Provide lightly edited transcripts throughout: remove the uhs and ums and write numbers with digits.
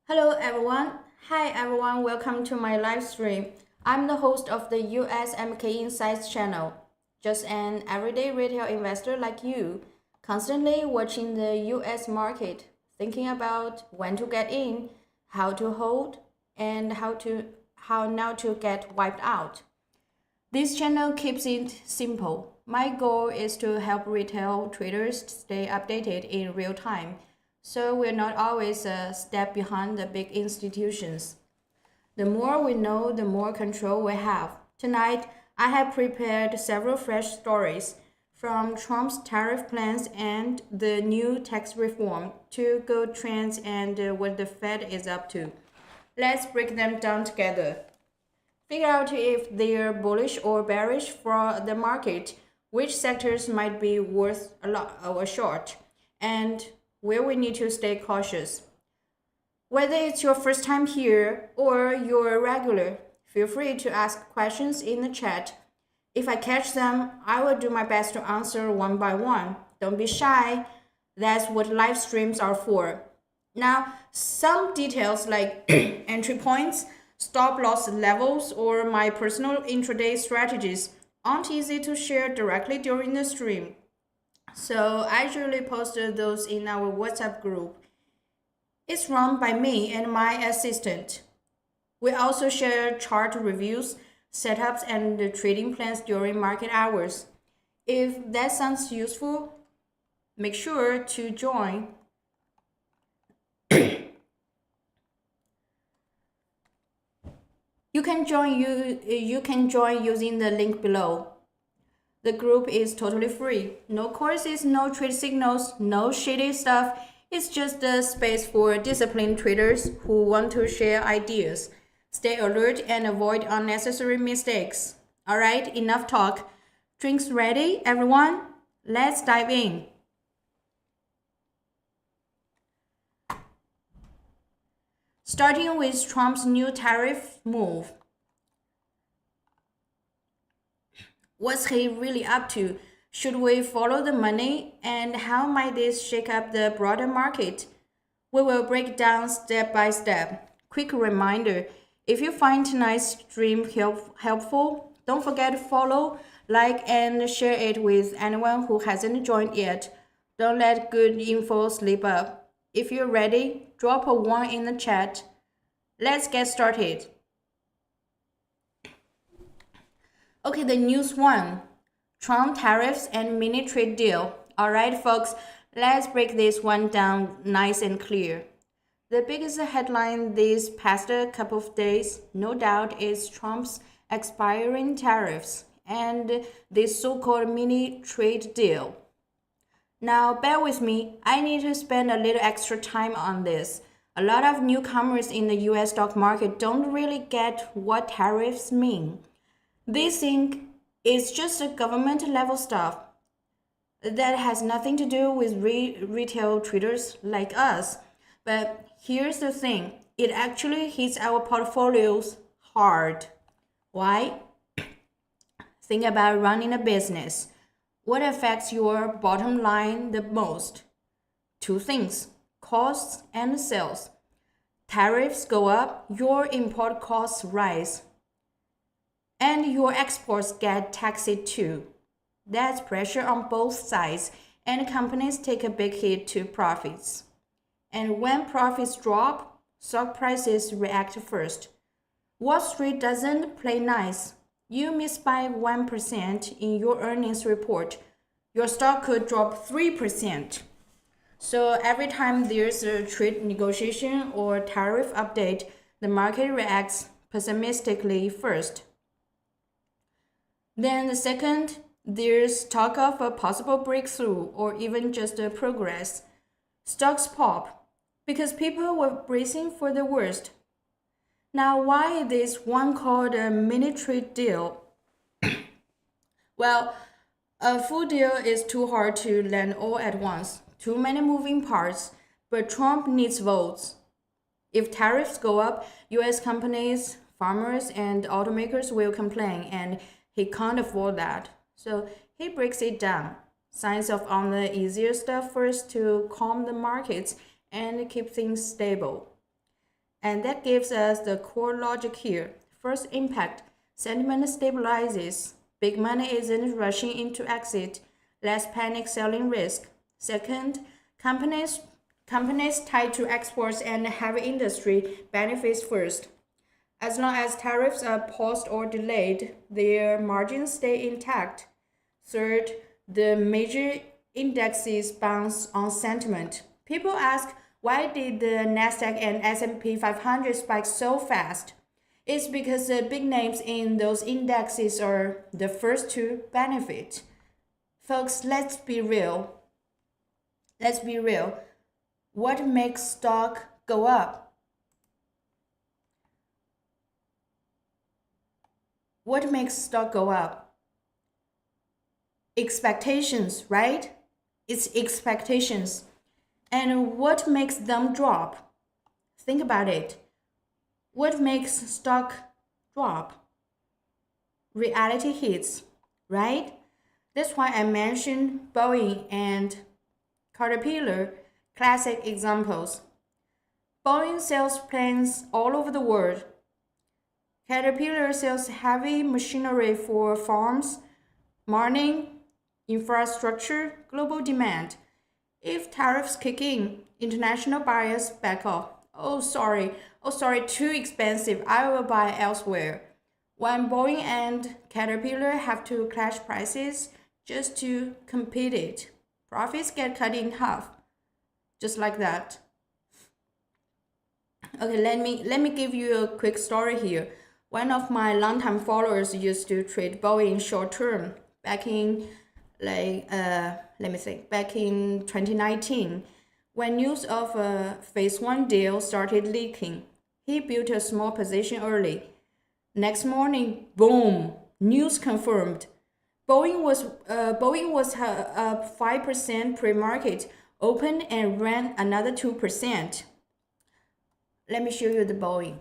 Hello everyone. Hi everyone, welcome to my live stream. I'm the host of the USMK Insights channel, just an everyday retail investor like you, constantly watching the US market, thinking about when to get in, how to hold, and how not to get wiped out. This channel keeps it simple. My goal is to help retail traders stay updated in real time, so we're not always a step behind the big institutions. The more we know, the more control we have. Tonight, I have prepared several fresh stories, from Trump's tariff plans and the new tax reform to gold trends and what the Fed is up to. Let's break them down together. Figure out if they're bullish or bearish for the market, which sectors might be worth a lot or short, and where we need to stay cautious. Whether it's your first time here or you're a regular, feel free to ask questions in the chat. If I catch them, I will do my best to answer one by one. Don't be shy. That's what live streams are for. Now, some details like entry points, stop loss levels, or my personal intraday strategies aren't easy to share directly during the stream. So I usually post those in our WhatsApp group. It's run by me and my assistant. We also share chart reviews, setups, and trading plans during market hours. If that sounds useful, make sure to join. You can join using the link below. The group is totally free. No courses, no trade signals, no shady stuff. It's just a space for disciplined traders who want to share ideas. Stay alert and avoid unnecessary mistakes. Alright, enough talk. Drinks ready, everyone? Let's dive in. Starting with Trump's new tariff move. What's he really up to? Should we follow the money? And how might this shake up the broader market? We will break down step by step. Quick reminder, if you find tonight's stream helpful, don't forget to follow, like, and share it with anyone who hasn't joined yet. Don't let good info slip up. If you're ready, drop a 1 in the chat. Let's get started. Okay, the news one. Trump tariffs and mini trade deal. All right, folks, let's break this one down nice and clear. The biggest headline these past couple of days, no doubt, is Trump's expiring tariffs and this so-called mini trade deal. Now, bear with me, I need to spend a little extra time on this. A lot of newcomers in the US stock market don't really get what tariffs mean. They think it's just a government level stuff that has nothing to do with retail traders like us. But here's the thing, it actually hits our portfolios hard. Why? Think about running a business. What affects your bottom line the most? Two things, costs and sales. Tariffs go up, your import costs rise, and your exports get taxed too. That's pressure on both sides, and companies take a big hit to profits. And when profits drop, stock prices react first. Wall Street doesn't play nice. You miss by 1% in your earnings report, your stock could drop 3%. So every time there's a trade negotiation or tariff update, the market reacts pessimistically first. Then the second, there's talk of a possible breakthrough or even just a progress. Stocks pop because people were bracing for the worst. Now, why this one called a mini trade deal? Well, a full deal is too hard to land all at once. Too many moving parts, but Trump needs votes. If tariffs go up, US companies, farmers, and automakers will complain, and he can't afford that. So he breaks it down. Signs off on the easier stuff first to calm the markets and keep things stable. And that gives us the core logic here. First impact, sentiment stabilizes. Big money isn't rushing into exit, less panic selling risk. Second, companies tied to exports and heavy industry benefits first. As long as tariffs are paused or delayed, their margins stay intact. Third, the major indexes bounce on sentiment. People ask, why did the Nasdaq and S&P 500 spike so fast? It's because the big names in those indexes are the first to benefit. Folks, let's be real. Let's be real. What makes stock go up? What makes stock go up? Expectations, right? It's expectations. And what makes them drop? Think about it. What makes stock drop? Reality hits, right? That's why I mentioned Boeing and Caterpillar, classic examples. Boeing sells planes all over the world. Caterpillar sells heavy machinery for farms, mining, infrastructure, global demand. If tariffs kick in, international buyers back off. Oh, sorry, too expensive. I will buy elsewhere. When Boeing and Caterpillar have to clash prices just to compete it, profits get cut in half. Just like that. Okay, let me give you a quick story here. One of my longtime followers used to trade Boeing short term back in back in 2019, when news of a phase 1 deal started leaking. He built a small position early. Next morning, boom, news confirmed. Boeing was up 5% pre-market, opened and ran another 2%. Let me show you the Boeing.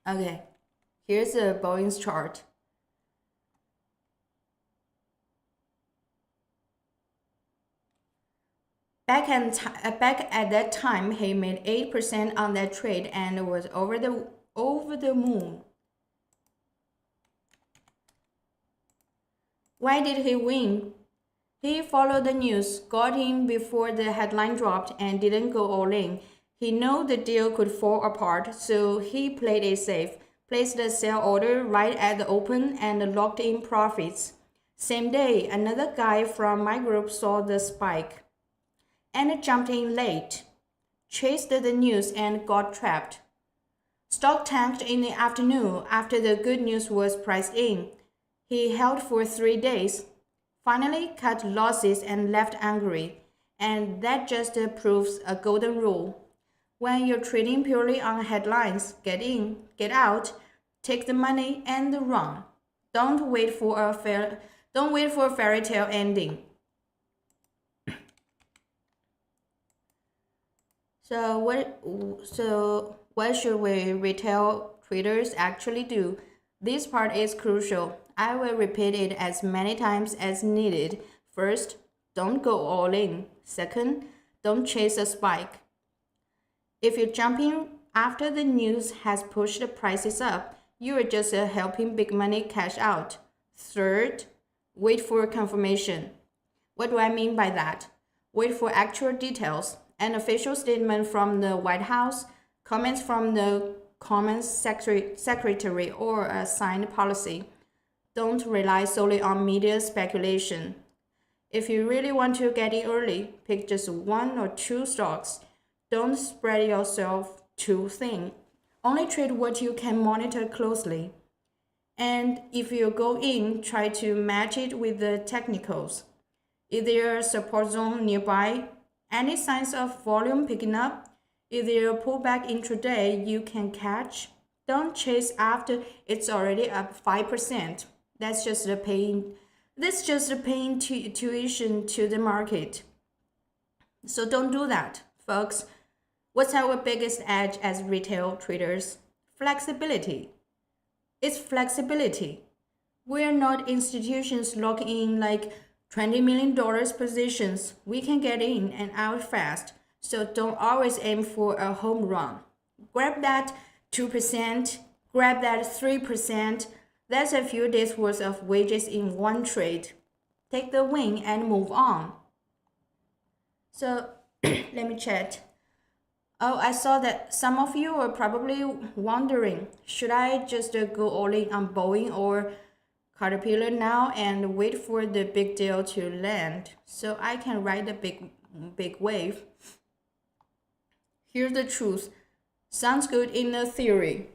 Okay, here's a Boeing's chart. Back at that time, he made 8% on that trade and was over the moon. Why did he win? He followed the news, got in before the headline dropped, and didn't go all in. He knew the deal could fall apart, so he played it safe, placed a sell order right at the open, and locked in profits. Same day, another guy from my group saw the spike and jumped in late, chased the news, and got trapped. Stock tanked in the afternoon after the good news was priced in. He held for 3 days, finally cut losses and left angry. And that just proves a golden rule. When you're trading purely on headlines, get in, get out, take the money and run. Don't wait for a fairy tale ending. So what should we retail traders actually do? This part is crucial. I will repeat it as many times as needed. First, don't go all in. Second, don't chase a spike. If you're jumping after the news has pushed the prices up, you are just helping big money cash out. Third, wait for confirmation. What do I mean by that? Wait for actual details, an official statement from the White House, comments from the Commerce Secretary, or a signed policy. Don't rely solely on media speculation. If you really want to get in early, pick just 1 or 2 stocks. Don't spread yourself too thin. Only trade what you can monitor closely. And if you go in, try to match it with the technicals. Is there a support zone nearby? Any signs of volume picking up? Is there a pullback intraday you can catch? Don't chase after it's already up 5%. That's just paying tuition to the market. So don't do that, folks. What's our biggest edge as retail traders? Flexibility. It's flexibility. We're not institutions locking in like $20 million positions. We can get in and out fast, so don't always aim for a home run. Grab that 2%, grab that 3%. That's a few days worth of wages in one trade. Take the win and move on. So let me chat. Oh, I saw that some of you are probably wondering, should I just go all in on Boeing or Caterpillar now and wait for the big deal to land so I can ride the big wave? Here's the truth. Sounds good in the theory.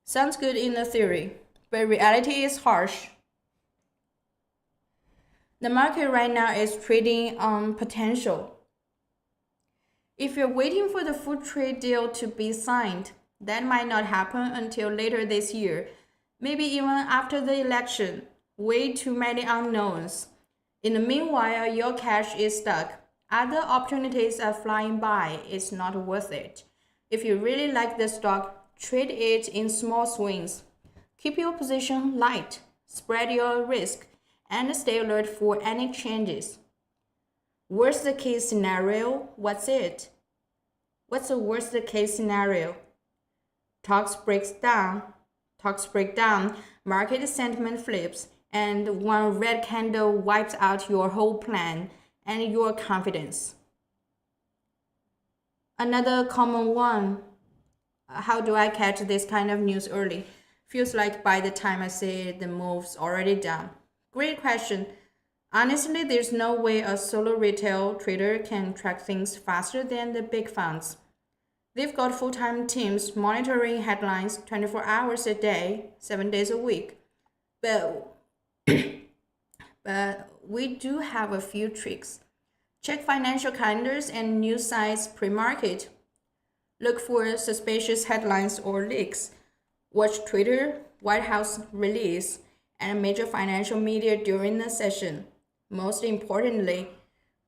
Sounds good in the theory, but reality is harsh. The market right now is trading on potential. If you're waiting for the full trade deal to be signed, that might not happen until later this year, maybe even after the election. Way too many unknowns. In the meanwhile, your cash is stuck. Other opportunities are flying by. It's not worth it. If you really like the stock, trade it in small swings. Keep your position light, spread your risk, and stay alert for any changes. Worst case scenario, what's it? What's the worst case scenario? Talks break down, market sentiment flips, and one red candle wipes out your whole plan and your confidence. Another common one, how do I catch this kind of news early? Feels like by the time I say it, the move's already done. Great question. Honestly, there's no way a solo retail trader can track things faster than the big funds. They've got full-time teams monitoring headlines 24 hours a day, 7 days a week. But we do have a few tricks. Check financial calendars and news sites pre-market. Look for suspicious headlines or leaks. Watch Twitter, White House release, and major financial media during the session. Most importantly,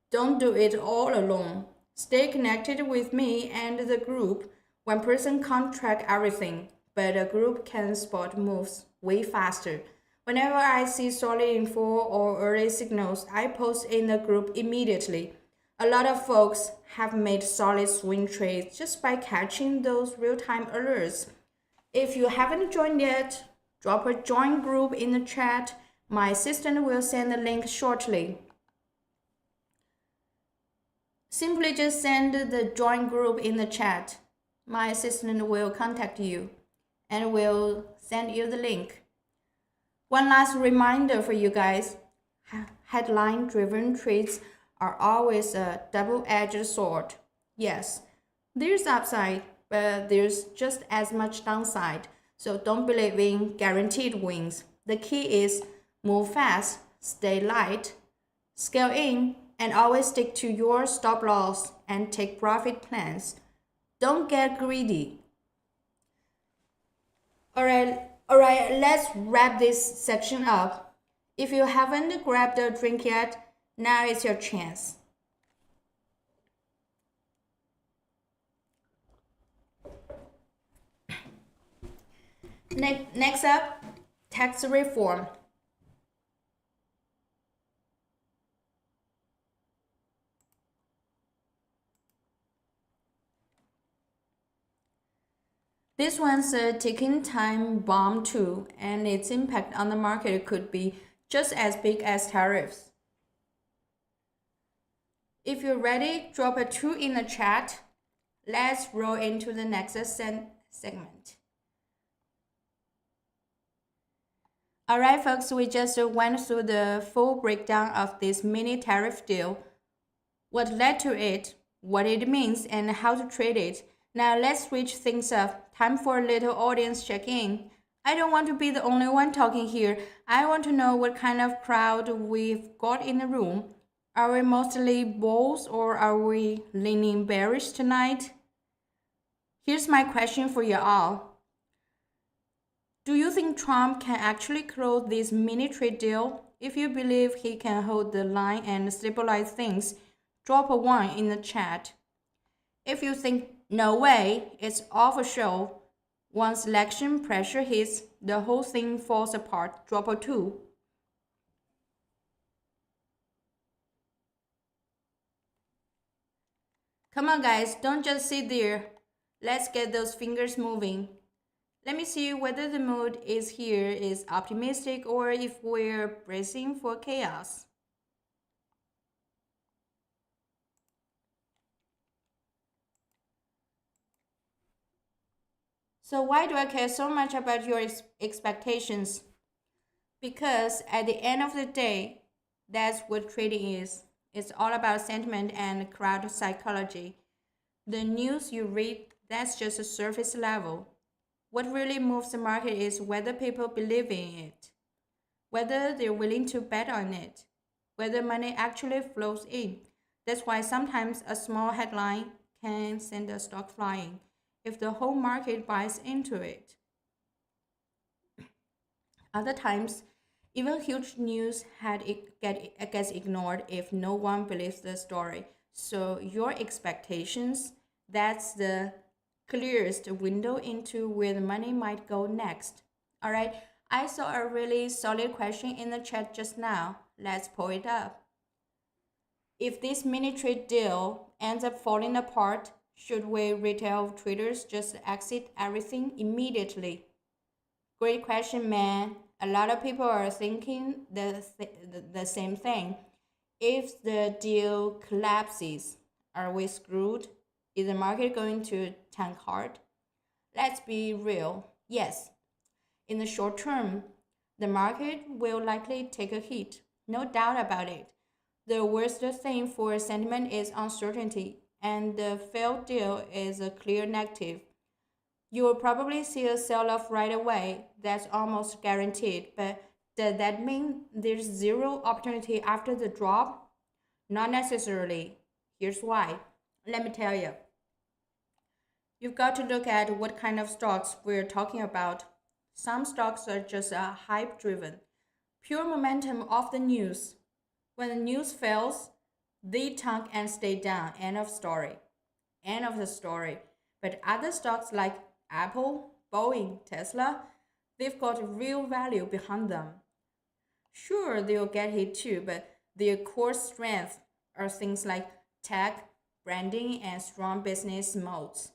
don't do it all alone. Stay connected with me and the group. One person can't track everything, but a group can spot moves way faster. Whenever I see solid info or early signals, I post in the group immediately. A lot of folks have made solid swing trades just by catching those real-time alerts. If you haven't joined yet, drop a join group in the chat. My assistant will send the link shortly. Simply just send the join group in the chat. My assistant will contact you and will send you the link. One last reminder for you guys. Headline-driven trades are always a double-edged sword. Yes, there's upside, but there's just as much downside. So don't believe in guaranteed wins. The key is move fast, stay light, scale in, and always stick to your stop loss and take profit plans. Don't get greedy. Alright, let's wrap this section up. If you haven't grabbed a drink yet, now is your chance. Next up, tax reform. This one's a ticking time bomb too, and its impact on the market could be just as big as tariffs. If you're ready, drop a 2 in the chat. Let's roll into the next segment. Alright folks, we just went through the full breakdown of this mini tariff deal, what led to it, what it means, and how to trade it. Now let's switch things up. Time for a little audience check-in. I don't want to be the only one talking here. I want to know what kind of crowd we've got in the room. Are we mostly bulls or are we leaning bearish tonight? Here's my question for you all. Do you think Trump can actually close this mini trade deal? If you believe he can hold the line and stabilize things, drop a 1 in the chat. If you think, no way, it's all for show, once election pressure hits, the whole thing falls apart, drop a 2. Come on guys, don't just sit there. Let's get those fingers moving. Let me see whether the mood is optimistic or if we're bracing for chaos. So why do I care so much about your expectations? Because at the end of the day, that's what trading is. It's all about sentiment and crowd psychology. The news you read, that's just a surface level. What really moves the market is whether people believe in it, whether they're willing to bet on it, whether money actually flows in. That's why sometimes a small headline can send a stock flying if the whole market buys into it. Other times, even huge news gets ignored if no one believes the story. So your expectations, that's the clearest window into where the money might go next. All right, I saw a really solid question in the chat just now. Let's pull it up. If this mini trade deal ends up falling apart, should we retail traders just exit everything immediately? Great question, man. A lot of people are thinking the same thing. If the deal collapses, are we screwed? Is the market going to tank hard? Let's be real. Yes. In the short term, the market will likely take a hit. No doubt about it. The worst thing for sentiment is uncertainty, and the failed deal is a clear negative. You will probably see a sell-off right away. That's almost guaranteed. But does that mean there's zero opportunity after the drop? Not necessarily. Here's why. Let me tell you. You've got to look at what kind of stocks we're talking about. Some stocks are just hype driven, pure momentum of the news. When the news fails, they tank and stay down. End of story. End of the story. But other stocks like Apple, Boeing, Tesla, they've got real value behind them. Sure, they'll get hit too, but their core strengths are things like tech, branding, and strong business modes.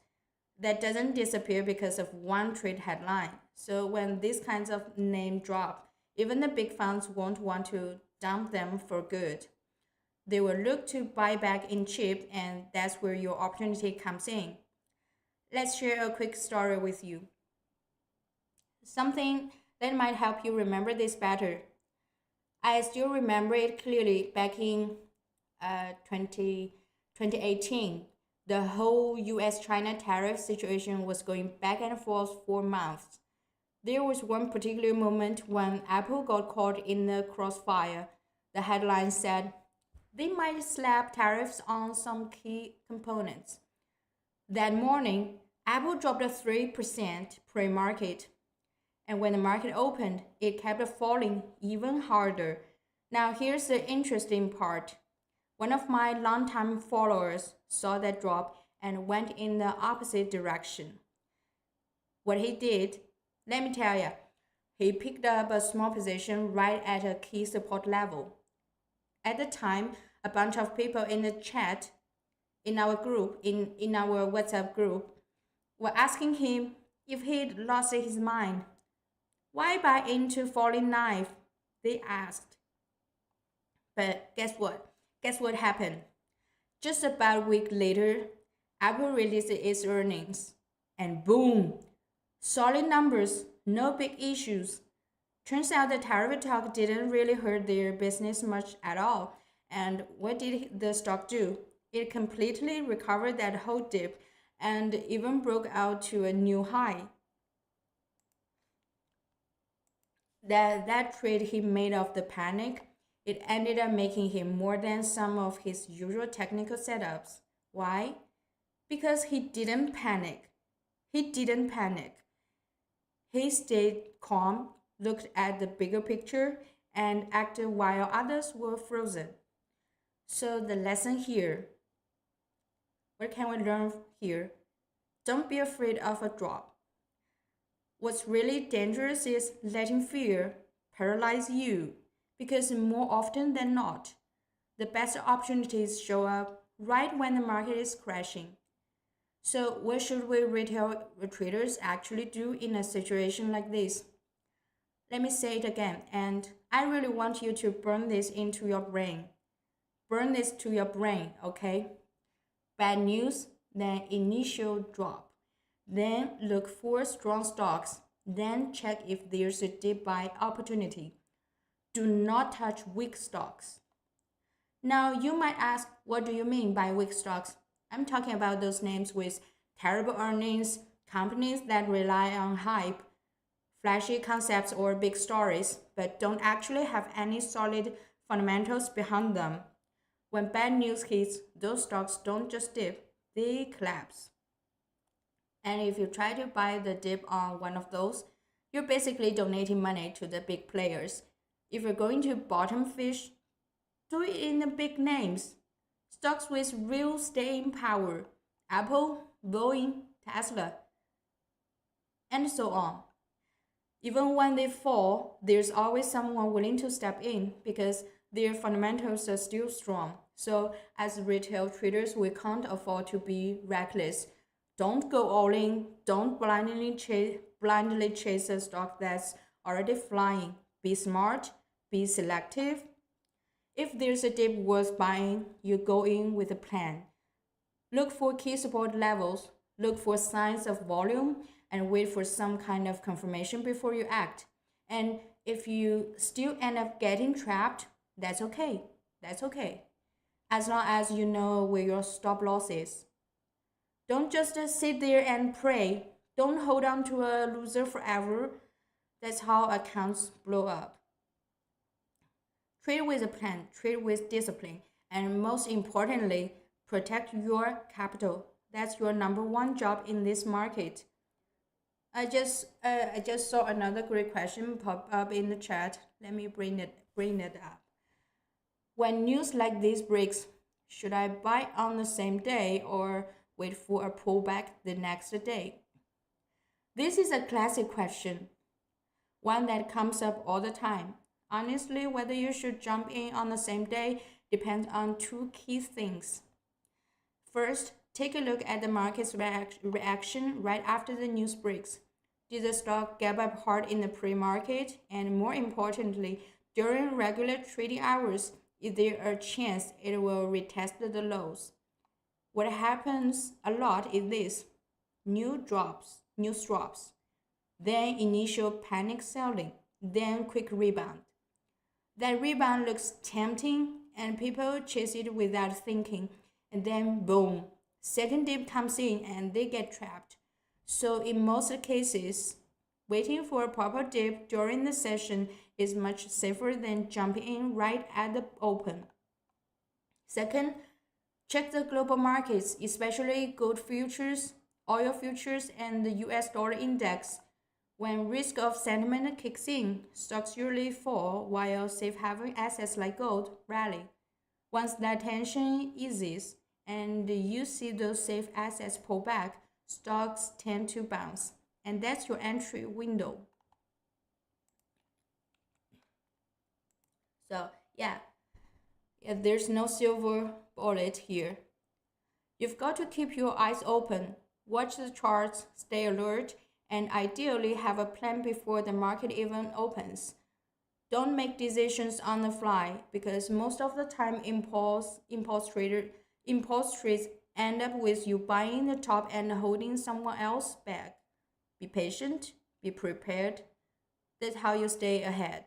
That doesn't disappear because of one trade headline. So when these kinds of names drop, even the big funds won't want to dump them for good. They will look to buy back in cheap, and that's where your opportunity comes in. Let's share a quick story with you. Something that might help you remember this better. I still remember it clearly back in 2018. The whole US-China tariff situation was going back and forth for months. There was one particular moment when Apple got caught in the crossfire. The headline said, they might slap tariffs on some key components. That morning, Apple dropped a 3% pre-market. And when the market opened, it kept falling even harder. Now here's the interesting part. One of my longtime followers saw that drop and went in the opposite direction. What he did, let me tell you, he picked up a small position right at a key support level. At the time, a bunch of people in the chat, in our group, in our WhatsApp group, were asking him if he'd lost his mind. Why buy into falling knife? They asked. But guess what? Guess what happened? Just about a week later, Apple released its earnings. And boom! Solid numbers, no big issues. Turns out the tariff talk didn't really hurt their business much at all. And what did the stock do? It completely recovered that whole dip and even broke out to a new high. That trade he made off the panic, it ended up making him more than some of his usual technical setups. Why? Because he didn't panic. He didn't panic. He stayed calm, looked at the bigger picture, and acted while others were frozen. So the lesson here, what can we learn here? Don't be afraid of a drop. What's really dangerous is letting fear paralyze you, because more often than not, the best opportunities show up right when the market is crashing. So, what should we retail traders actually do in a situation like this? Let me say it again, and I really want you to burn this into your brain. Burn this to your brain, okay? Bad news, then initial drop. Then look for strong stocks. Then check if there's a deep buy opportunity. Do not touch weak stocks. Now, you might ask, what do you mean by weak stocks? I'm talking about those names with terrible earnings, companies that rely on hype, flashy concepts, or big stories, but don't actually have any solid fundamentals behind them. When bad news hits, those stocks don't just dip, they collapse. And if you try to buy the dip on one of those, you're basically donating money to the big players. If you're going to bottom fish, do it in the big names. Stocks with real staying power. Apple, Boeing, Tesla, and so on. Even when they fall, there's always someone willing to step in because their fundamentals are still strong. So as retail traders, we can't afford to be reckless. Don't go all in. Don't blindly chase a stock that's already flying. Be smart. Be selective. If there's a dip worth buying, you go in with a plan. Look for key support levels. Look for signs of volume and wait for some kind of confirmation before you act. And if you still end up getting trapped, that's okay. That's okay. As long as you know where your stop loss is. Don't just sit there and pray. Don't hold on to a loser forever. That's how accounts blow up. Trade with a plan, trade with discipline, and most importantly, protect your capital. That's your number one job in this market. I just saw another great question pop up in the chat. Let me bring it up. When news like this breaks, should I buy on the same day or wait for a pullback the next day? This is a classic question, one that comes up all the time. Honestly, whether you should jump in on the same day depends on two key things. First, take a look at the market's reaction right after the news breaks. Did the stock gap up hard in the pre-market? And more importantly, during regular trading hours, is there a chance it will retest the lows? What happens a lot is this: news drops, then initial panic selling, then quick rebound. That rebound looks tempting and people chase it without thinking, and then boom, second dip comes in and they get trapped. So in most cases, waiting for a proper dip during the session is much safer than jumping in right at the open. Second, check the global markets, especially gold futures, oil futures, and the US dollar index. When risk of sentiment kicks in, stocks usually fall while safe haven assets like gold rally. Once that tension eases and you see those safe assets pull back, stocks tend to bounce. And that's your entry window. So, yeah, there's no silver bullet here. You've got to keep your eyes open, watch the charts, stay alert, and ideally have a plan before the market even opens. Don't make decisions on the fly because most of the time impulse trades end up with you buying the top and holding someone else back. Be patient, be prepared. That's how you stay ahead.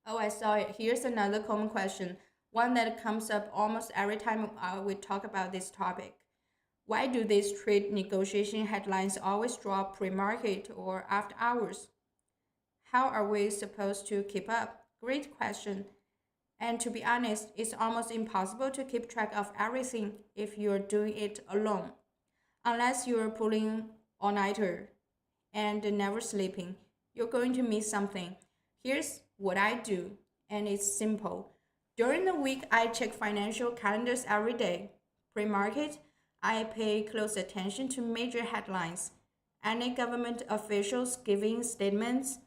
Oh, I saw it. Here's another common question, one that comes up almost every time we talk about this topic. Why do these trade negotiation headlines always drop pre-market or after hours? How are we supposed to keep up? Great question. And to be honest, it's almost impossible to keep track of everything if you're doing it alone. Unless you're pulling all-nighter and never sleeping, you're going to miss something. Here's what I do. and it's simple. During the week, I check financial calendars every day. Pre-market, I pay close attention to major headlines, any government officials giving statements,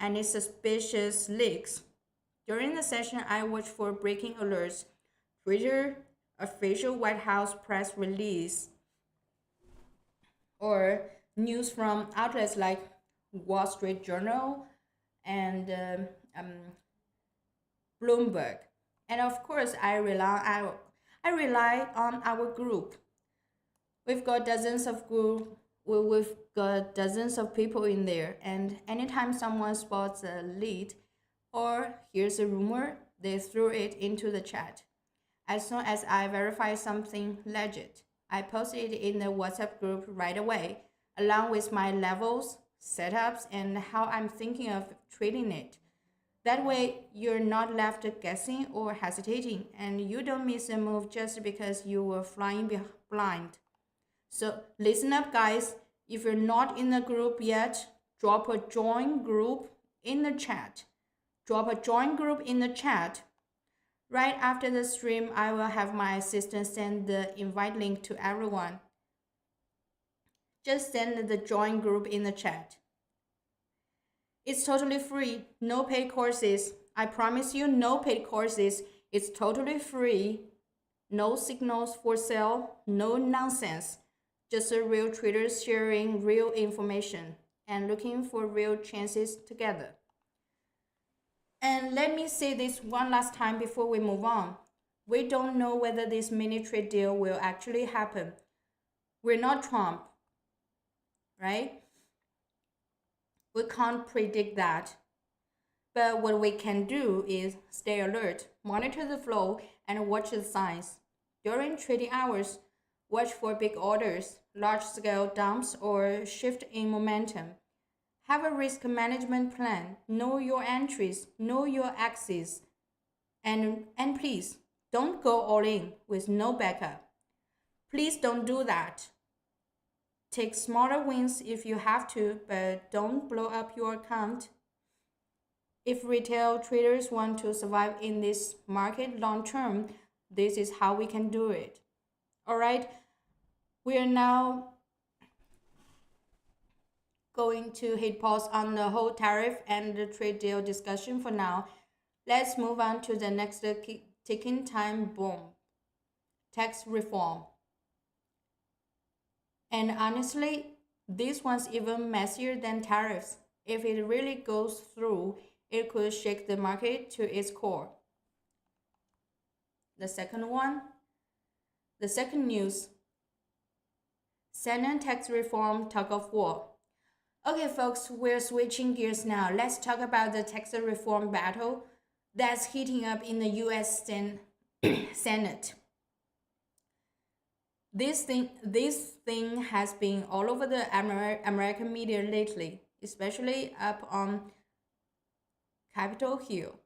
any suspicious leaks. During the session, I watch for breaking alerts, Twitter, official White House press release, or news from outlets like Wall Street Journal and Bloomberg. And of course, I rely on our group. We've got dozens of group. We've got dozens of people in there, and anytime someone spots a lead or hears a rumor, they throw it into the chat. As soon as I verify something legit, I post it in the WhatsApp group right away, along with my levels, setups, and how I'm thinking of trading it. That way, you're not left guessing or hesitating, and you don't miss a move just because you were flying blind. So, listen up, guys. If you're not in the group yet, drop a join group in the chat. Drop a join group in the chat. Right after the stream, I will have my assistant send the invite link to everyone. Just send the join group in the chat. It's totally free, no paid courses. I promise you, no paid courses. It's totally free. No signals for sale, no nonsense. Just a real traders sharing real information and looking for real chances together. And let me say this one last time before we move on. We don't know whether this mini trade deal will actually happen. We're not Trump, right? We can't predict that. But what we can do is stay alert, monitor the flow, and watch the signs. During trading hours, watch for big orders, large-scale dumps, or shift in momentum. Have a risk management plan. Know your entries, know your exits, and please don't go all in with no backup. Please don't do that. Take smaller wins if you have to, but don't blow up your account. If retail traders want to survive in this market long term, this is how we can do it. All right, we are now going to hit pause on the whole tariff and the trade deal discussion for now. Let's move on to the next ticking time bomb, tax reform. And honestly, this one's even messier than tariffs. If it really goes through, it could shake the market to its core. The second news, Senate tax reform tug of war. Okay, folks, we're switching gears now. Let's talk about the tax reform battle that's heating up in the US Senate. This thing has been all over the American media lately, especially up on Capitol Hill.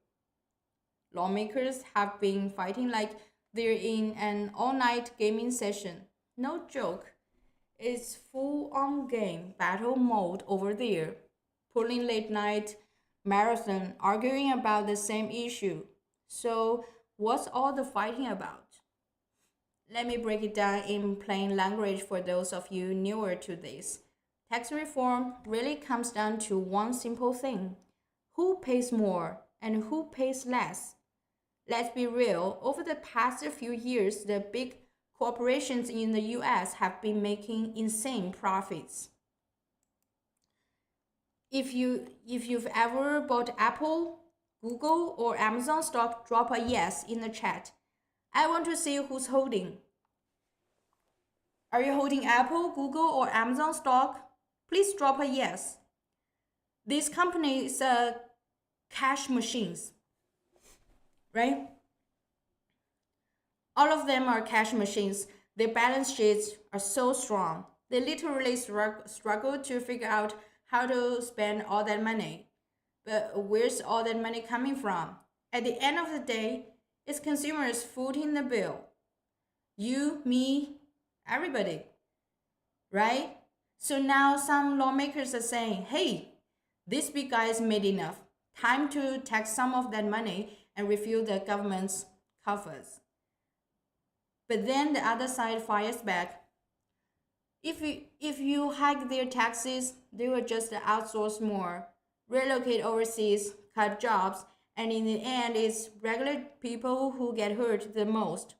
Lawmakers have been fighting like they're in an all-night gaming session. No joke. It's full-on game battle mode over there. Pulling late-night marathon, arguing about the same issue. So what's all the fighting about? Let me break it down in plain language for those of you newer to this. Tax reform really comes down to one simple thing. Who pays more and who pays less? Let's be real, over the past few years, the big corporations in the US have been making insane profits. If you've ever bought Apple, Google, or Amazon stock, drop a yes in the chat. I want to see who's holding. Are you holding Apple, Google, or Amazon stock? Please drop a yes. These companies are cash machines, right? All of them are cash machines. Their balance sheets are so strong. They literally struggle to figure out how to spend all that money. But where's all that money coming from? At the end of the day, it's consumers footing the bill. You, me, everybody, right? So now some lawmakers are saying, hey, these big guys made enough. Time to tax some of that money and refill the government's coffers. But then the other side fires back. If you hike their taxes, they will just outsource more, relocate overseas, cut jobs, and in the end, it's regular people who get hurt the most.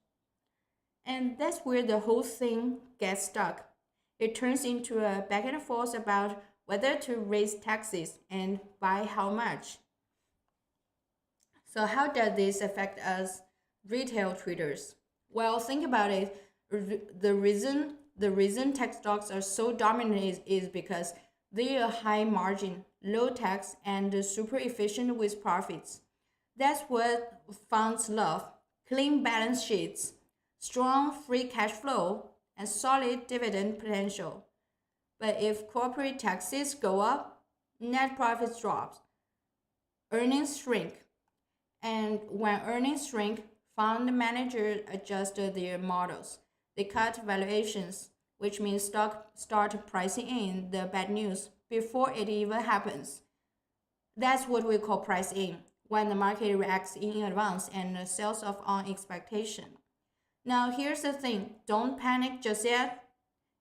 And that's where the whole thing gets stuck. It turns into a back and forth about whether to raise taxes and by how much. So how does this affect us retail traders? Well, think about it. The reason tech stocks are so dominant is because they are high margin, low tax, and super efficient with profits. That's what funds love. Clean balance sheets, strong free cash flow, and solid dividend potential. But if corporate taxes go up, net profits drop, earnings shrink. And when earnings shrink, fund managers adjust their models. They cut valuations, which means stock start pricing in the bad news before it even happens. That's what we call price in, when the market reacts in advance and sells off on expectation. Now, here's the thing, don't panic just yet.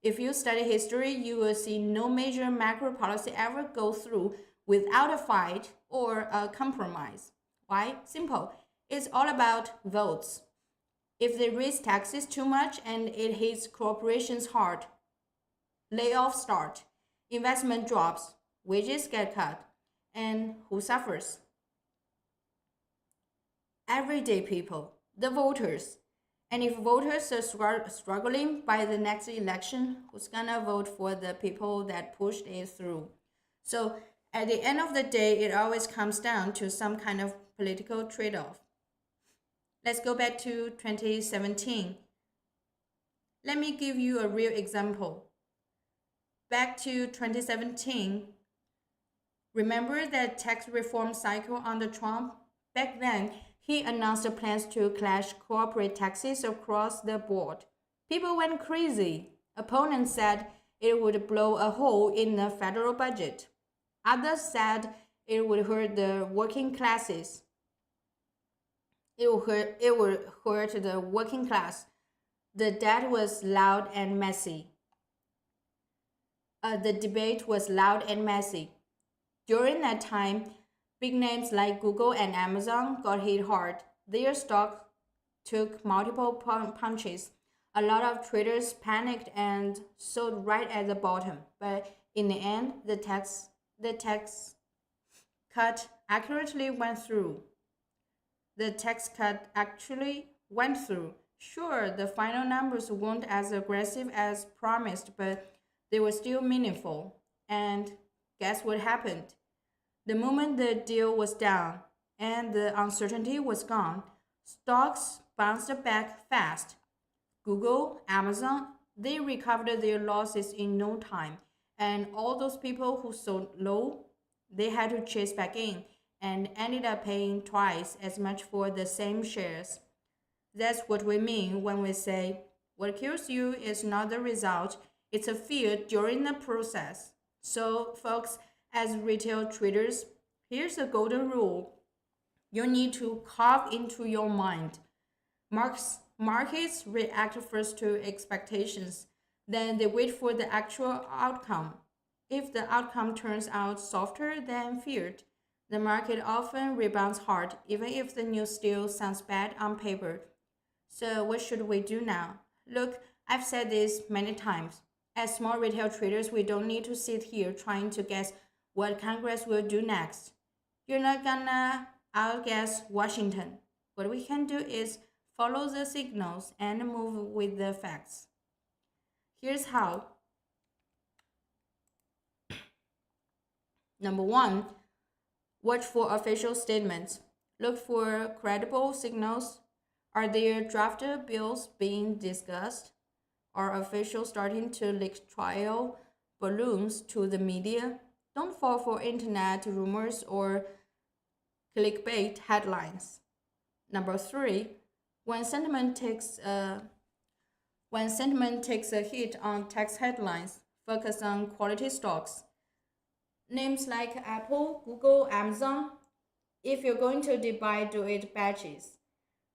If you study history, you will see no major macro policy ever go through without a fight or a compromise. Why? Simple. It's all about votes. If they raise taxes too much and it hits corporations hard, layoffs start, investment drops, wages get cut, and who suffers? Everyday people, the voters. And if voters are struggling by the next election, who's gonna vote for the people that pushed it through? So at the end of the day, it always comes down to some kind of political trade-off. Let's go back to 2017. Let me give you a real example. Back to 2017, remember that tax reform cycle under Trump? Back then, he announced plans to slash corporate taxes across the board. People went crazy. Opponents said it would blow a hole in the federal budget. Others said it would hurt the working classes. It would hurt the working class. The debt was loud and messy. The debate was loud and messy. During that time, big names like Google and Amazon got hit hard. Their stock took multiple punches. A lot of traders panicked and sold right at the bottom. But in the end, the tax cut accurately went through. The tax cut actually went through. Sure, the final numbers weren't as aggressive as promised, but they were still meaningful. And guess what happened? The moment the deal was done and the uncertainty was gone, stocks bounced back fast. Google, Amazon, they recovered their losses in no time. And all those people who sold low, they had to chase back in and ended up paying twice as much for the same shares. That's what we mean when we say what kills you is not the result, it's a fear during the process. So, folks, as retail traders, here's the golden rule. You need to carve into your mind. Markets react first to expectations, then they wait for the actual outcome. If the outcome turns out softer than feared, the market often rebounds hard, even if the news still sounds bad on paper. So what should we do now? Look, I've said this many times. As small retail traders, we don't need to sit here trying to guess what Congress will do next. You're not gonna outguess Washington. What we can do is follow the signals and move with the facts. Here's how. Number one, watch for official statements. Look for credible signals. Are there draft bills being discussed? Are officials starting to leak trial balloons to the media? Don't fall for internet rumors or clickbait headlines. Number three, when sentiment takes a hit on tax headlines, focus on quality stocks. Names like Apple, Google, Amazon, If you're going to buy, do it batches.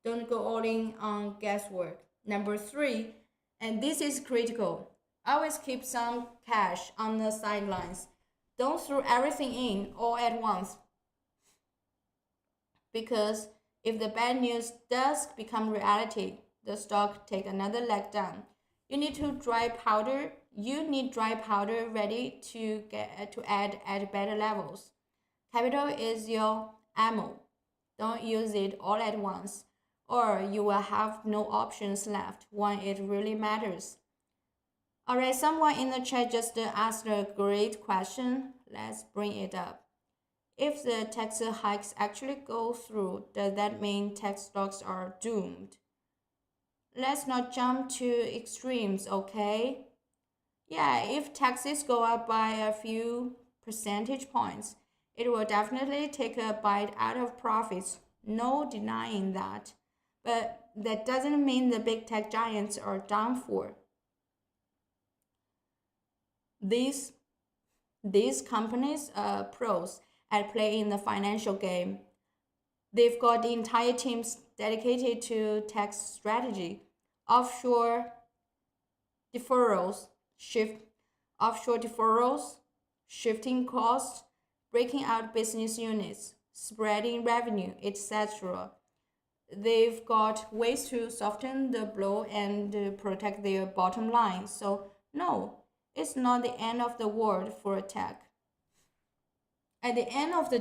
Don't go all in on guesswork. Number three, and this is critical, always keep some cash on the sidelines. Don't throw everything in all at once, because if the bad news does become reality, the stock take another leg down. You need dry powder. You need dry powder ready to add at better levels. Capital is your ammo. Don't use it all at once, or you will have no options left when it really matters. Alright, someone in the chat just asked a great question. Let's bring it up. If the tax hikes actually go through, does that mean tech stocks are doomed? Let's not jump to extremes, okay? Yeah, if taxes go up by a few percentage points, it will definitely take a bite out of profits. No denying that. But that doesn't mean the big tech giants are done for. These companies are pros at playing the financial game. They've got the entire teams dedicated to tax strategy, offshore deferrals, offshore deferrals, shifting costs, breaking out business units, spreading revenue, etc. They've got ways to soften the blow and protect their bottom line. So no, it's not the end of the world for tech. At the end of the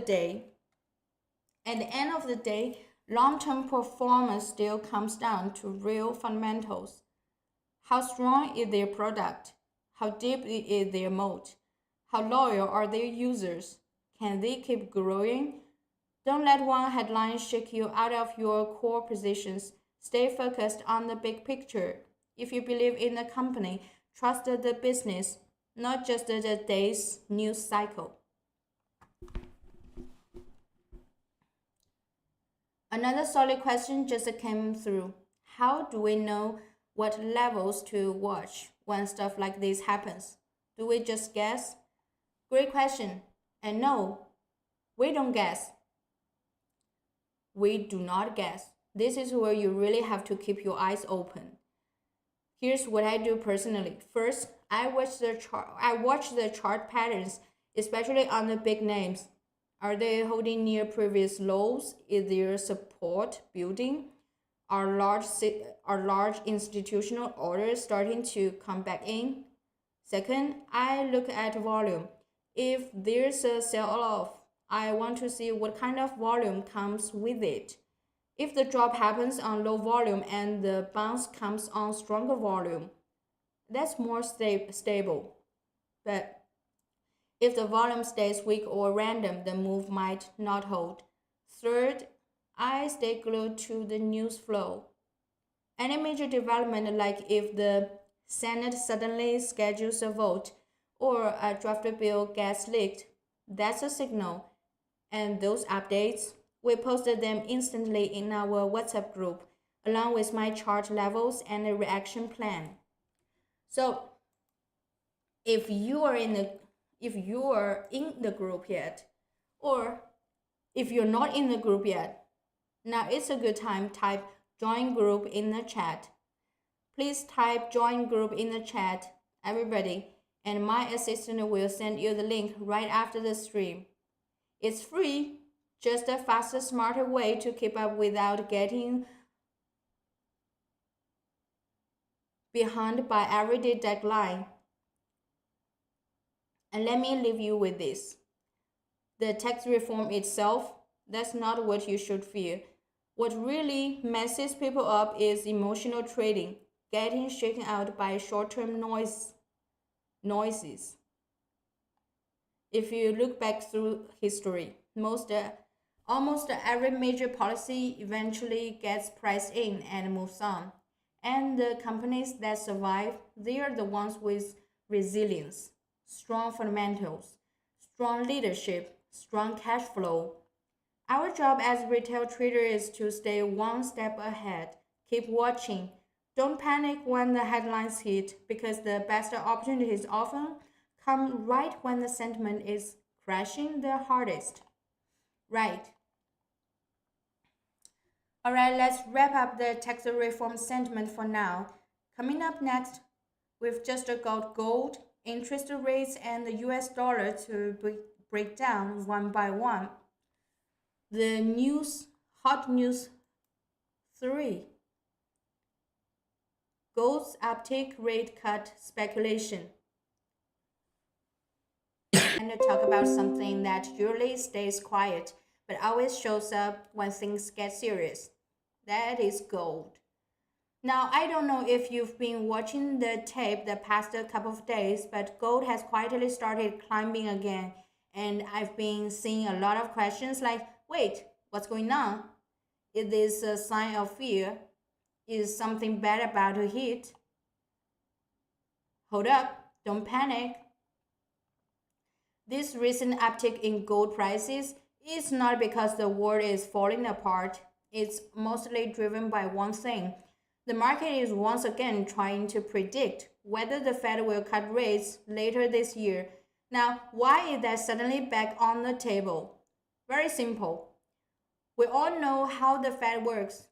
day, long-term performance still comes down to real fundamentals. How strong is their product? How deep is their moat? How loyal are their users? Can they keep growing? Don't let one headline shake you out of your core positions. Stay focused on the big picture. If you believe in the company, trust the business, not just the day's news cycle. Another solid question just came through. How do we know what levels to watch when stuff like this happens? Do we just guess? Great question. And no, we don't guess. We do not guess. This is where you really have to keep your eyes open. Here's what I do personally. First, I watch the chart patterns, especially on the big names. Are they holding near previous lows? Is there support building? Are large institutional orders starting to come back in? Second, I look at volume. If there's a sell-off, I want to see what kind of volume comes with it. If the drop happens on low volume and the bounce comes on stronger volume, that's more stable. But if the volume stays weak or random, the move might not hold. Third, I stay glued to the news flow. Any major development, like if the Senate suddenly schedules a vote or a draft bill gets leaked, that's a signal. And those updates, we posted them instantly in our WhatsApp group, along with my chart levels and a reaction plan. So if you are in the group yet, or if you're not in the group yet, now it's a good time. Type join group in the chat. Please type join group in the chat, everybody, and my assistant will send you the link right after the stream. It's free, just a faster, smarter way to keep up without getting behind by everyday deadline. And let me leave you with this. The tax reform itself, that's not what you should fear. What really messes people up is emotional trading, getting shaken out by short-term noises. If you look back through history, almost every major policy eventually gets priced in and moves on. And the companies that survive, they are the ones with resilience, strong fundamentals, strong leadership, strong cash flow. Our job as retail traders is to stay one step ahead. Keep watching. Don't panic when the headlines hit, because the best opportunities often come right when the sentiment is crashing the hardest. Right. Alright, let's wrap up the tax reform sentiment for now. Coming up next, we've just got gold, interest rates, and the US dollar to break down one by one. The hot news 3. Gold's uptick rate cut speculation. And to talk about something that usually stays quiet but always shows up when things get serious. That is gold. Now, I don't know if you've been watching the tape the past couple of days, but gold has quietly started climbing again. And I've been seeing a lot of questions like, wait, what's going on? Is this a sign of fear? Is something bad about to hit? Hold up, don't panic. This recent uptick in gold prices is not because the world is falling apart. It's mostly driven by one thing. The market is once again trying to predict whether the Fed will cut rates later this year. Now, why is that suddenly back on the table? Very simple. We all know how the Fed works.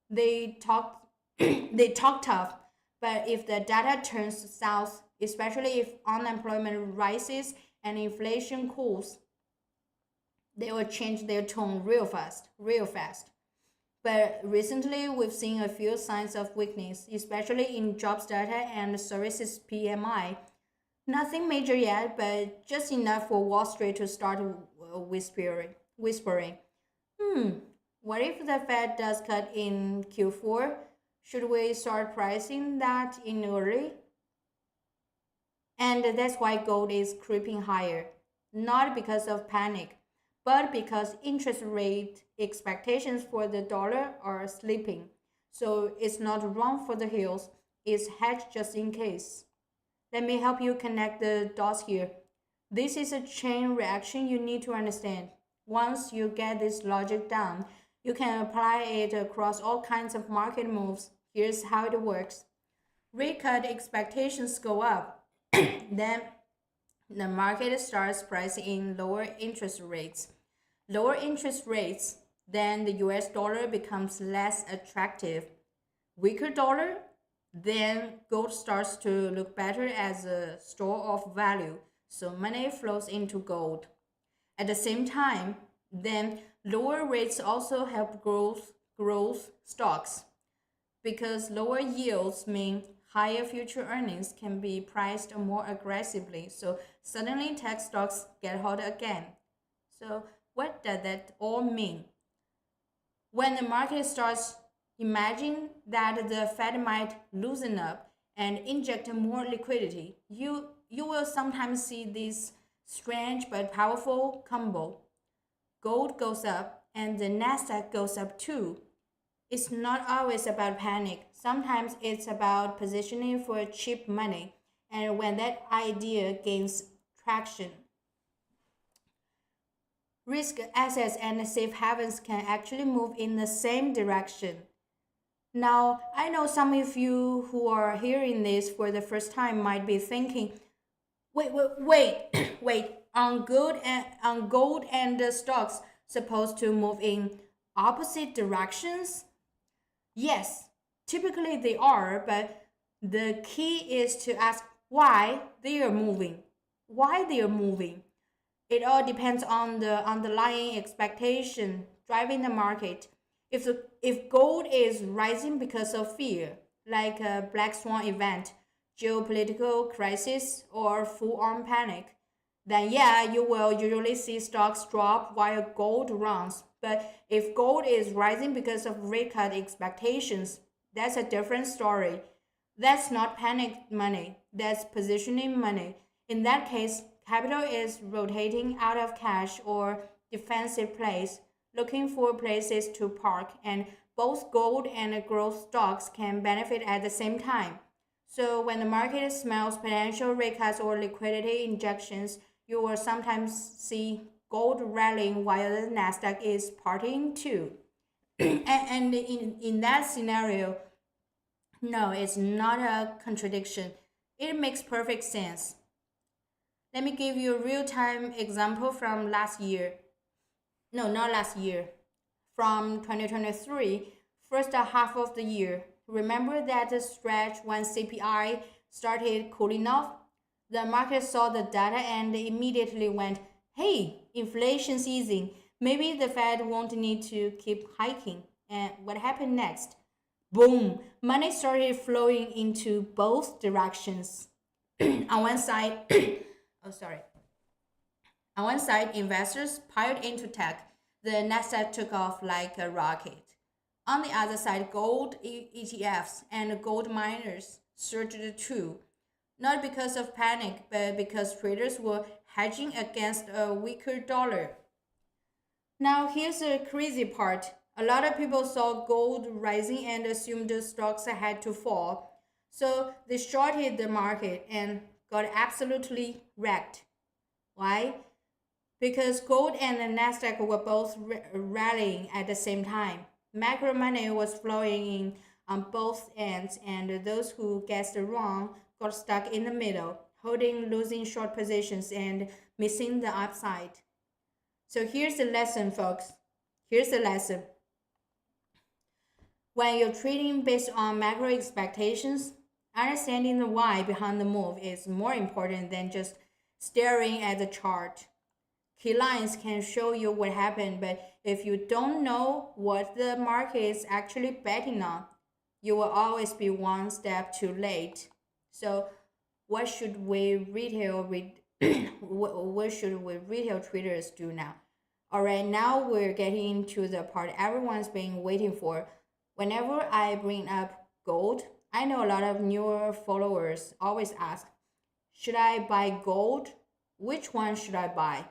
They talk they talk tough, but if the data turns south, especially if unemployment rises and inflation cools, they will change their tone real fast, real fast. But recently, we've seen a few signs of weakness, especially in jobs data and services PMI. Nothing major yet, but just enough for Wall Street to start whispering. Hmm, what if the Fed does cut in Q4? Should we start pricing that in early? And that's why gold is creeping higher, not because of panic, but because interest rate expectations for the dollar are slipping. So it's not run for the hills, it's hedged just in case. Let me help you connect the dots here. This is a chain reaction you need to understand. Once you get this logic down, you can apply it across all kinds of market moves. Here's how it works. Rate cut expectations go up, then the market starts pricing in lower interest rates. Lower interest rates, then the US dollar becomes less attractive. Weaker dollar, then gold starts to look better as a store of value, so money flows into gold. At the same time, then lower rates also help growth stocks because lower yields mean higher future earnings can be priced more aggressively. So suddenly tech stocks get hot again. So what does that all mean? When the market starts, imagine that the Fed might loosen up and inject more liquidity. You will sometimes see this strange but powerful combo. Gold goes up and the Nasdaq goes up too. It's not always about panic. Sometimes it's about positioning for cheap money. And when that idea gains traction, risk assets and safe havens can actually move in the same direction. Now, I know some of you who are hearing this for the first time might be thinking, wait, on gold and the stocks supposed to move in opposite directions? Yes, typically they are, but the key is to ask why they are moving. Why they are moving. It all depends on the underlying expectation driving the market. If gold is rising because of fear, like a black swan event, geopolitical crisis, or full-on panic, then yeah, you will usually see stocks drop while gold runs. But if gold is rising because of rate cut expectations, that's a different story. That's not panic money, that's positioning money. In that case, capital is rotating out of cash or defensive plays, looking for places to park, and both gold and growth stocks can benefit at the same time. So when the market smells potential rate cuts or liquidity injections, you will sometimes see gold rallying while the Nasdaq is partying too. And in that scenario, no, it's not a contradiction. It makes perfect sense. Let me give you a real time example from last year. No, not last year. from 2023, first half of the year. Remember that stretch when CPI started cooling off? The market saw the data and immediately went, hey, inflation's easing. Maybe the Fed won't need to keep hiking. And what happened next? Boom! Money started flowing into both directions. On one side, oh sorry. On one side, investors piled into tech. The Nasdaq took off like a rocket. On the other side, gold ETFs and gold miners surged too. Not because of panic, but because traders were hedging against a weaker dollar. Now, here's the crazy part. A lot of people saw gold rising and assumed the stocks had to fall. So they shorted the market and got absolutely wrecked. Why? Because gold and the Nasdaq were both rallying at the same time. Macro money was flowing in on both ends, and those who guessed wrong got stuck in the middle, holding losing short positions and missing the upside. So here's the lesson, folks. Here's the lesson. When you're trading based on macro expectations, understanding the why behind the move is more important than just staring at the chart. Key lines can show you what happened, but if you don't know what the market is actually betting on, you will always be one step too late. So, what should we what should we retail traders do now? All right, now we're getting into the part everyone's been waiting for. Whenever I bring up gold, I know a lot of newer followers always ask, should I buy gold? Which one should I buy?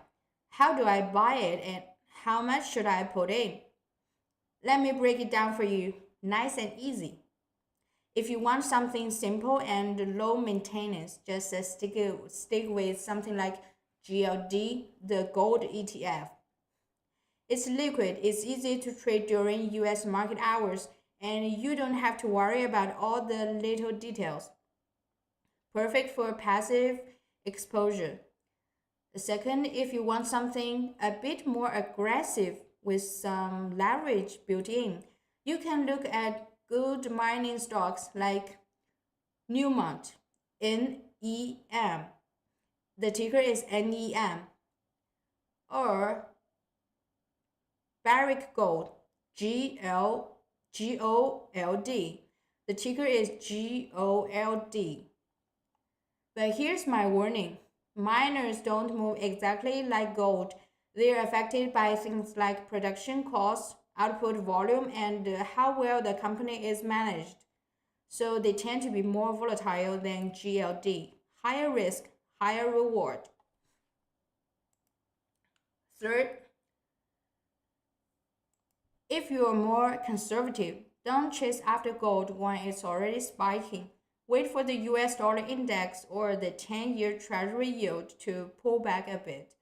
How do I buy it and how much should I put in? Let me break it down for you, nice and easy. If you want something simple and low maintenance, just stick with something like GLD, the gold ETF. It's liquid, it's easy to trade during US market hours, and you don't have to worry about all the little details. Perfect for passive exposure. The second, if you want something a bit more aggressive with some leverage built in, you can look at good mining stocks like Newmont, NEM. The ticker is NEM. Or Barrick Gold, GOLD. The ticker is GOLD. But here's my warning. Miners don't move exactly like gold. They're affected by things like production costs, output volume, and how well the company is managed. So they tend to be more volatile than GLD. Higher risk, higher reward. Third, if you're more conservative, don't chase after gold when it's already spiking. Wait for the US dollar index or the 10-year treasury yield to pull back a bit.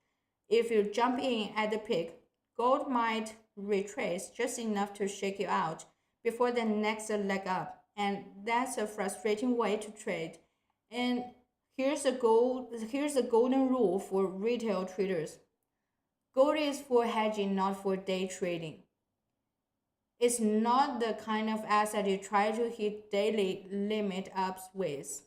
If you jump in at the peak, gold might retrace just enough to shake you out before the next leg up. And that's a frustrating way to trade. And here's a golden rule for retail traders. Gold is for hedging, not for day trading. It's not the kind of asset you try to hit daily limit ups with.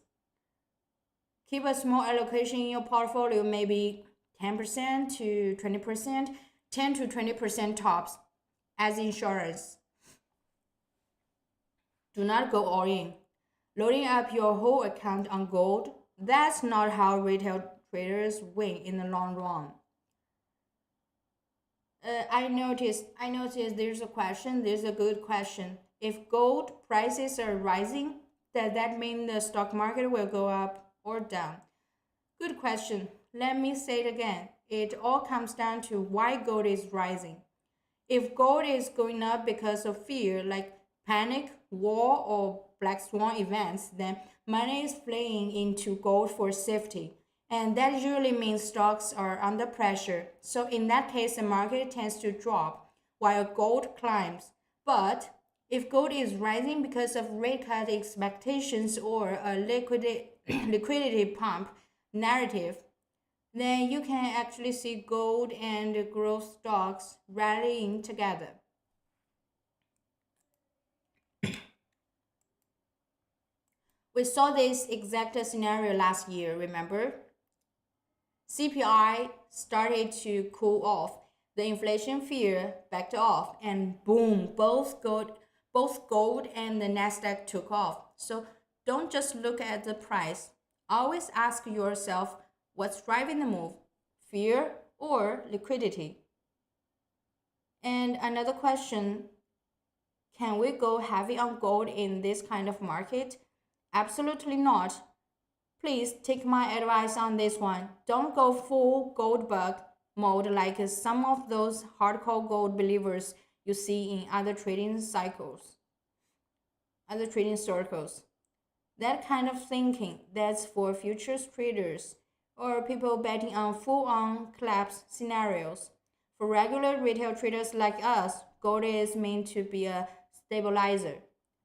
Keep a small allocation in your portfolio, maybe 10% to 20%, 10 to 20% tops as insurance. Do not go all in. Loading up your whole account on gold, that's not how retail traders win in the long run. I noticed there's a good question. If gold prices are rising, does that mean the stock market will go up or down? Good question. Let me say it again. It all comes down to why gold is rising. If gold is going up because of fear, like panic, war, or black swan events, then money is fleeing into gold for safety. And that usually means stocks are under pressure. So in that case, the market tends to drop while gold climbs. But if gold is rising because of rate cut expectations or a liquidity pump narrative, then you can actually see gold and growth stocks rallying together. We saw this exact scenario last year, remember? CPI started to cool off, the inflation fear backed off, and boom, both gold and the Nasdaq took off. So don't just look at the price. Always ask yourself what's driving the move, fear or liquidity? And another question, can we go heavy on gold in this kind of market? Absolutely not. Please take my advice on this one. Don't go full gold bug mode like some of those hardcore gold believers you see in other trading circles. That kind of thinking, that's for futures traders or people betting on full-on collapse scenarios. For regular retail traders like us, gold is meant to be a stabilizer,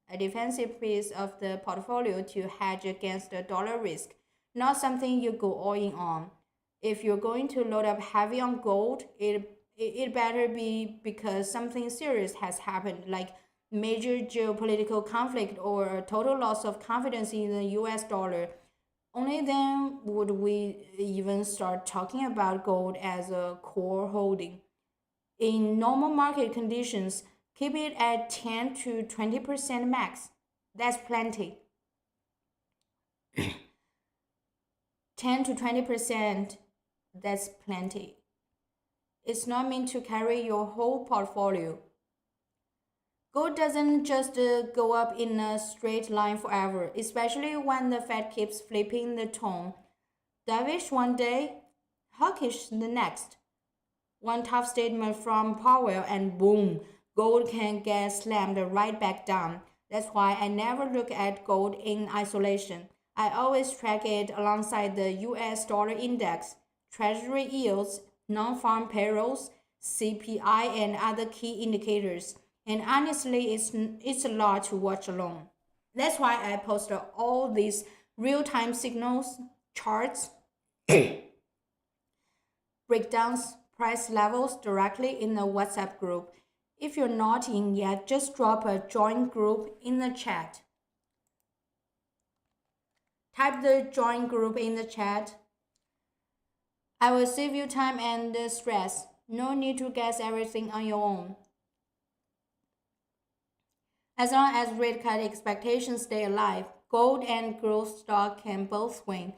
a defensive piece of the portfolio to hedge against the dollar risk, not something you go all in on. If you're going to load up heavy on gold, it better be because something serious has happened, like major geopolitical conflict or a total loss of confidence in the US dollar. Only then would we even start talking about gold as a core holding. In normal market conditions, keep it at 10 to 20% max. That's plenty. 10 to 20%, that's plenty. It's not meant to carry your whole portfolio. Gold doesn't just go up in a straight line forever, especially when the Fed keeps flipping the tone. Dovish one day, hawkish the next. One tough statement from Powell and boom, gold can get slammed right back down. That's why I never look at gold in isolation. I always track it alongside the US dollar index, treasury yields, non-farm payrolls, CPI, and other key indicators. And honestly, it's a lot to watch alone. That's why I post all these real-time signals, charts, breakdowns, price levels directly in the WhatsApp group. If you're not in yet, just drop a join group in the chat. Type the join group in the chat. I will save you time and stress. No need to guess everything on your own. As long as rate cut expectations stay alive, gold and growth stock can both win.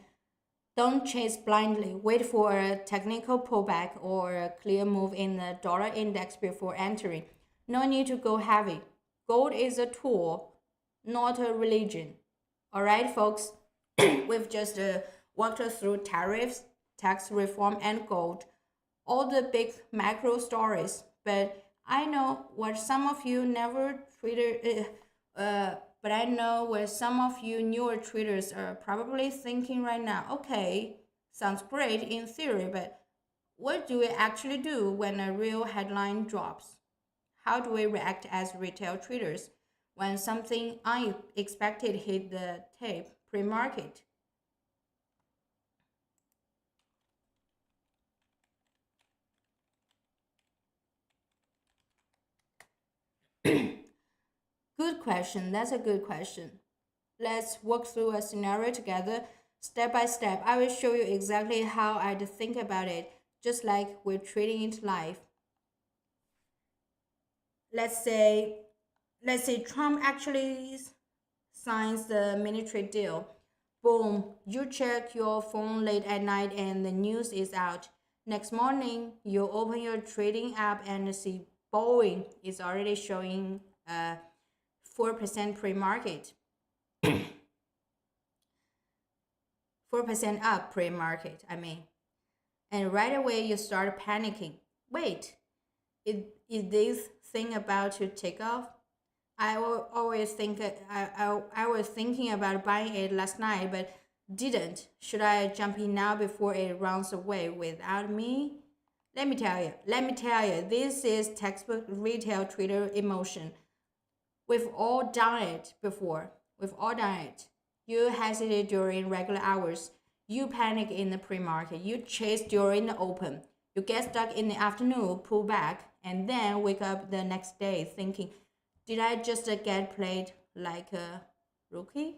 Don't chase blindly. Wait for a technical pullback or a clear move in the dollar index before entering. No need to go heavy. Gold is a tool, not a religion. All right, folks, we've just walked through tariffs, tax reform, and gold, all the big macro stories. But I know what some of you newer traders are probably thinking right now. Okay, sounds great in theory, but what do we actually do when a real headline drops? How do we react as retail traders when something unexpected hit the tape pre-market? Good question. That's a good question. Let's walk through a scenario together, step by step. I will show you exactly how I'd think about it, just like we're trading it live. Let's say Trump actually signs the military deal. Boom, you check your phone late at night and the news is out. Next morning, you open your trading app and see Boeing is already showing 4% pre-market. 4% up pre-market, I mean. And right away you start panicking. Wait, is this thing about to take off? I always think I was thinking about buying it last night, but didn't. Should I jump in now before it runs away without me? Let me tell you, this is textbook retail trader emotion. We've all done it before. You hesitate during regular hours. You panic in the pre-market. You chase during the open. You get stuck in the afternoon, pull back, and then wake up the next day thinking, did I just get played like a rookie?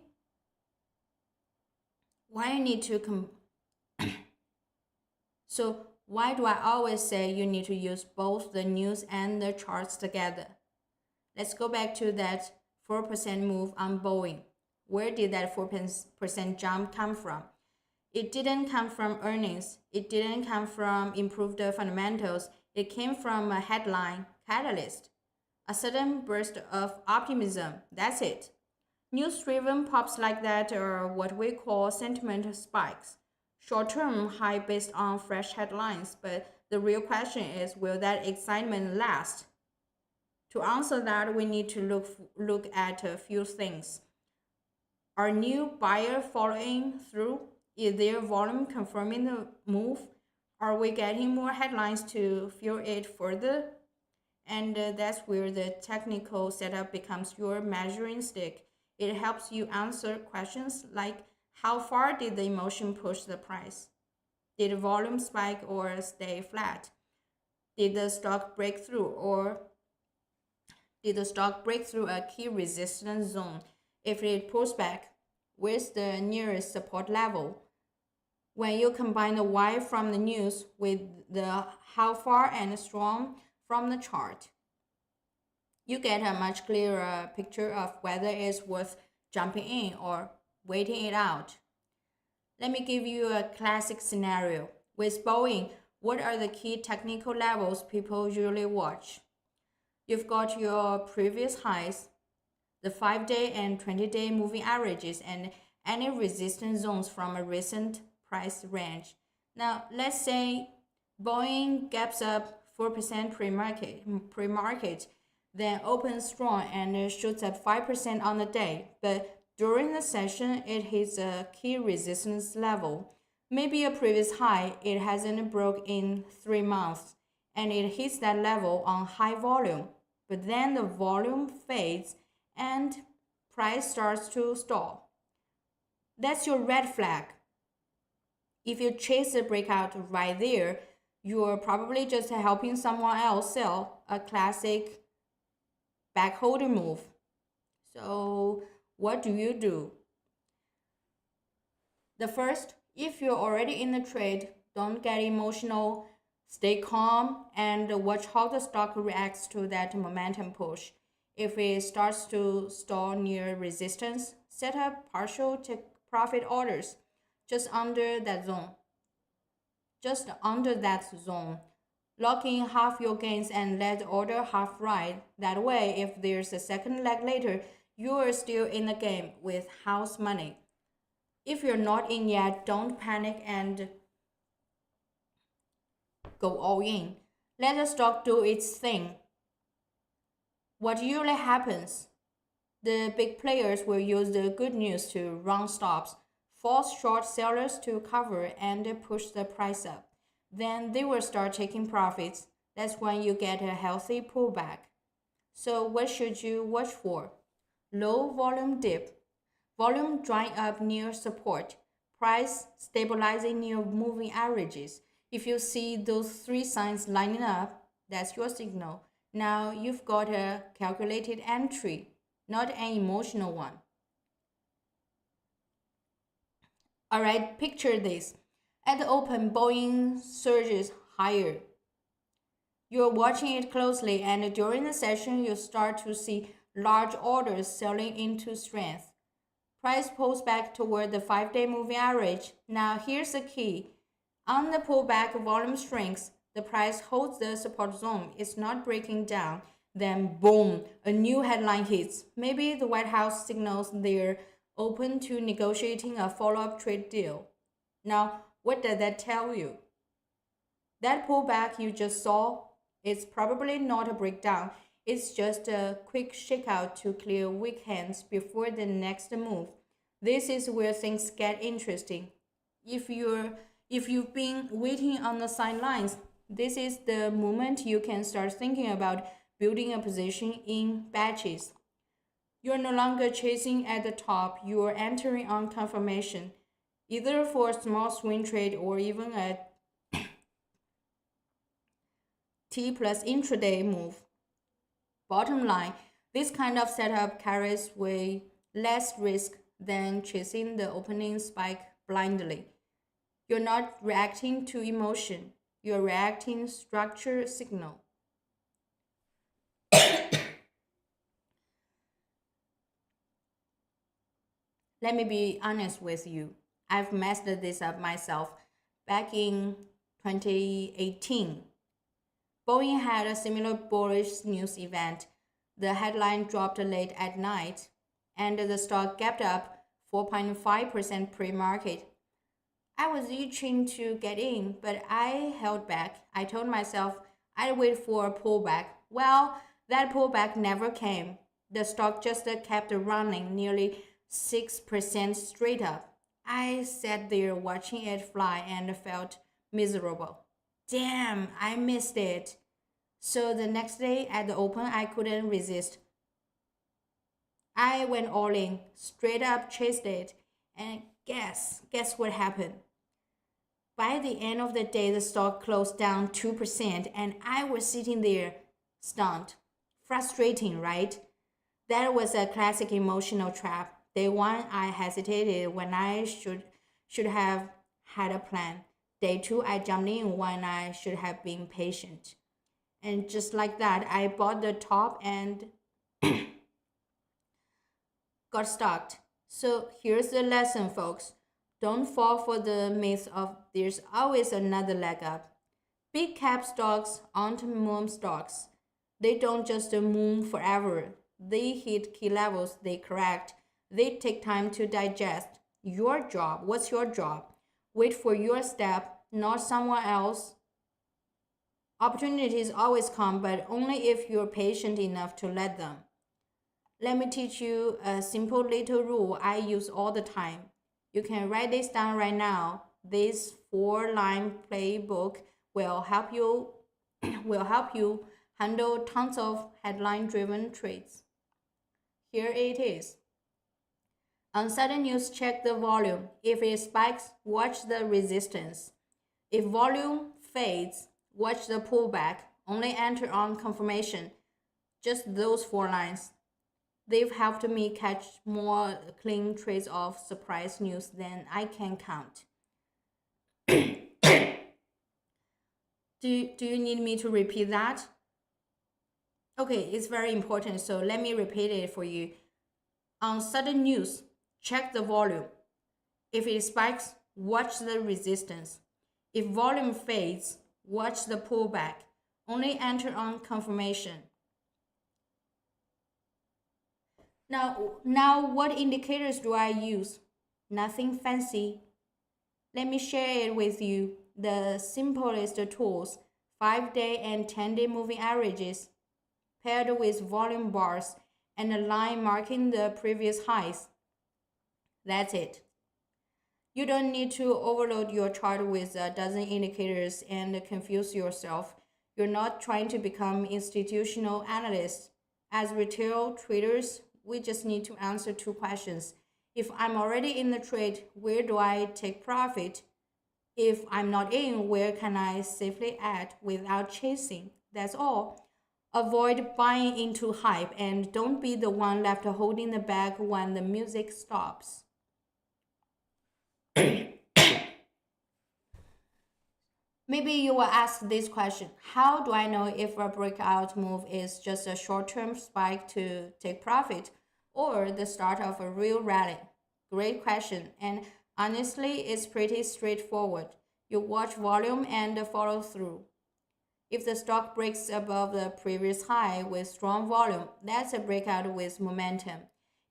why you need to so why do I always say you need to use both the news and the charts together? Let's go back to that 4% move on Boeing. Where did that 4% jump come from? It didn't come from earnings. It didn't come from improved fundamentals. It came from a headline catalyst, a sudden burst of optimism. That's it. News-driven pops like that are what we call sentiment spikes. Short-term high based on fresh headlines, but the real question is, will that excitement last? To answer that, we need to look at a few things. Are new buyer following through? Is their volume confirming the move? Are we getting more headlines to fuel it further? And that's where the technical setup becomes your measuring stick. It helps you answer questions like, how far did the emotion push the price? Did the volume spike or stay flat? Did the stock break through a key resistance zone? If it pulls back, where's the nearest support level? When you combine the why from the news with the how far and strong from the chart, you get a much clearer picture of whether it's worth jumping in or waiting it out. Let me give you a classic scenario. With Boeing, what are the key technical levels people usually watch? You've got your previous highs, the 5-day and 20-day moving averages, and any resistance zones from a recent price range. Now, let's say Boeing gaps up 4% pre-market, then opens strong and shoots at 5% on the day. But during the session, it hits a key resistance level, maybe a previous high it hasn't broke in 3 months, and it hits that level on high volume. But then the volume fades and price starts to stall. That's your red flag. If you chase the breakout right there, you're probably just helping someone else sell, a classic backholder move. So what do? The first, if you're already in the trade, don't get emotional, stay calm, and watch how the stock reacts to that momentum push. If it starts to stall near resistance, set up partial take profit orders just under that zone. Lock in half your gains and let the order half ride. That way, if there's a second leg later, you are still in the game with house money. If you're not in yet, don't panic and go all in. Let the stock do its thing. What usually happens? The big players will use the good news to run stops, force short sellers to cover, and push the price up. Then they will start taking profits. That's when you get a healthy pullback. So what should you watch for? Low volume dip, volume drying up near support, price stabilizing near moving averages. If you see those 3 signs lining up, that's your signal. Now you've got a calculated entry, not an emotional one. Alright, picture this. At the open, Boeing surges higher. You're watching it closely, and during the session, you start to see large orders selling into strength. Price pulls back toward the 5-day moving average. Now, here's the key. On the pullback, volume shrinks. The price holds the support zone. It's not breaking down. Then, boom, a new headline hits. Maybe the White House signals they're open to negotiating a follow-up trade deal. Now, what does that tell you? That pullback you just saw is probably not a breakdown. It's just a quick shakeout to clear weak hands before the next move. This is where things get interesting. If you've been waiting on the sidelines, this is the moment you can start thinking about building a position in batches. You're no longer chasing at the top, you're entering on confirmation, either for a small swing trade or even a T plus intraday move. Bottom line, this kind of setup carries way less risk than chasing the opening spike blindly. You're not reacting to emotion. You're reacting structure signal. Let me be honest with you. I've messed this up myself. Back in 2018, Boeing had a similar bullish news event. The headline dropped late at night, and the stock gapped up 4.5% pre-market. I was itching to get in, but I held back. I told myself I'd wait for a pullback. Well, that pullback never came. The stock just kept running nearly 6% straight up. I sat there watching it fly and felt miserable. Damn, I missed it. So the next day at the open, I couldn't resist. I went all in, straight up chased it, and guess what happened? By the end of the day, the stock closed down 2%, and I was sitting there stunned. Frustrating, right? That was a classic emotional trap. Day one, I hesitated when I should have had a plan. Day two, I jumped in when I should have been patient. And just like that, I bought the top and got stuck. So here's the lesson, folks. Don't fall for the myth of there's always another leg up. Big cap stocks aren't meme stocks. They don't just move forever. They hit key levels, they correct. They take time to digest. Your job, what's your job? Wait for your step, not someone else. Opportunities always come, but only if you're patient enough to let them. Let me teach you a simple little rule I use all the time. You can write this down right now. This 4-line playbook will help you handle tons of headline-driven trades. Here it is. On sudden news, check the volume. If it spikes, watch the resistance. If volume fades, watch the pullback. Only enter on confirmation. Just those 4 lines. They've helped me catch more clean trades of surprise news than I can count. Do you need me to repeat that? Okay, it's very important, so let me repeat it for you. On sudden news, check the volume. If it spikes, watch the resistance. If volume fades, watch the pullback. Only enter on confirmation. Now what indicators do I use? Nothing fancy. Let me share it with you. The simplest tools, 5-day and 10-day moving averages, paired with volume bars and a line marking the previous highs. That's it. You don't need to overload your chart with a dozen indicators and confuse yourself. You're not trying to become institutional analysts. As retail traders, we just need to answer 2 questions. If I'm already in the trade, where do I take profit? If I'm not in, where can I safely add without chasing? That's all. Avoid buying into hype and don't be the one left holding the bag when the music stops. Maybe you will ask this question: how do I know if a breakout move is just a short-term spike to take profit or the start of a real rally? Great question, and honestly, it's pretty straightforward. You watch volume and follow through. If the stock breaks above the previous high with strong volume, that's a breakout with momentum.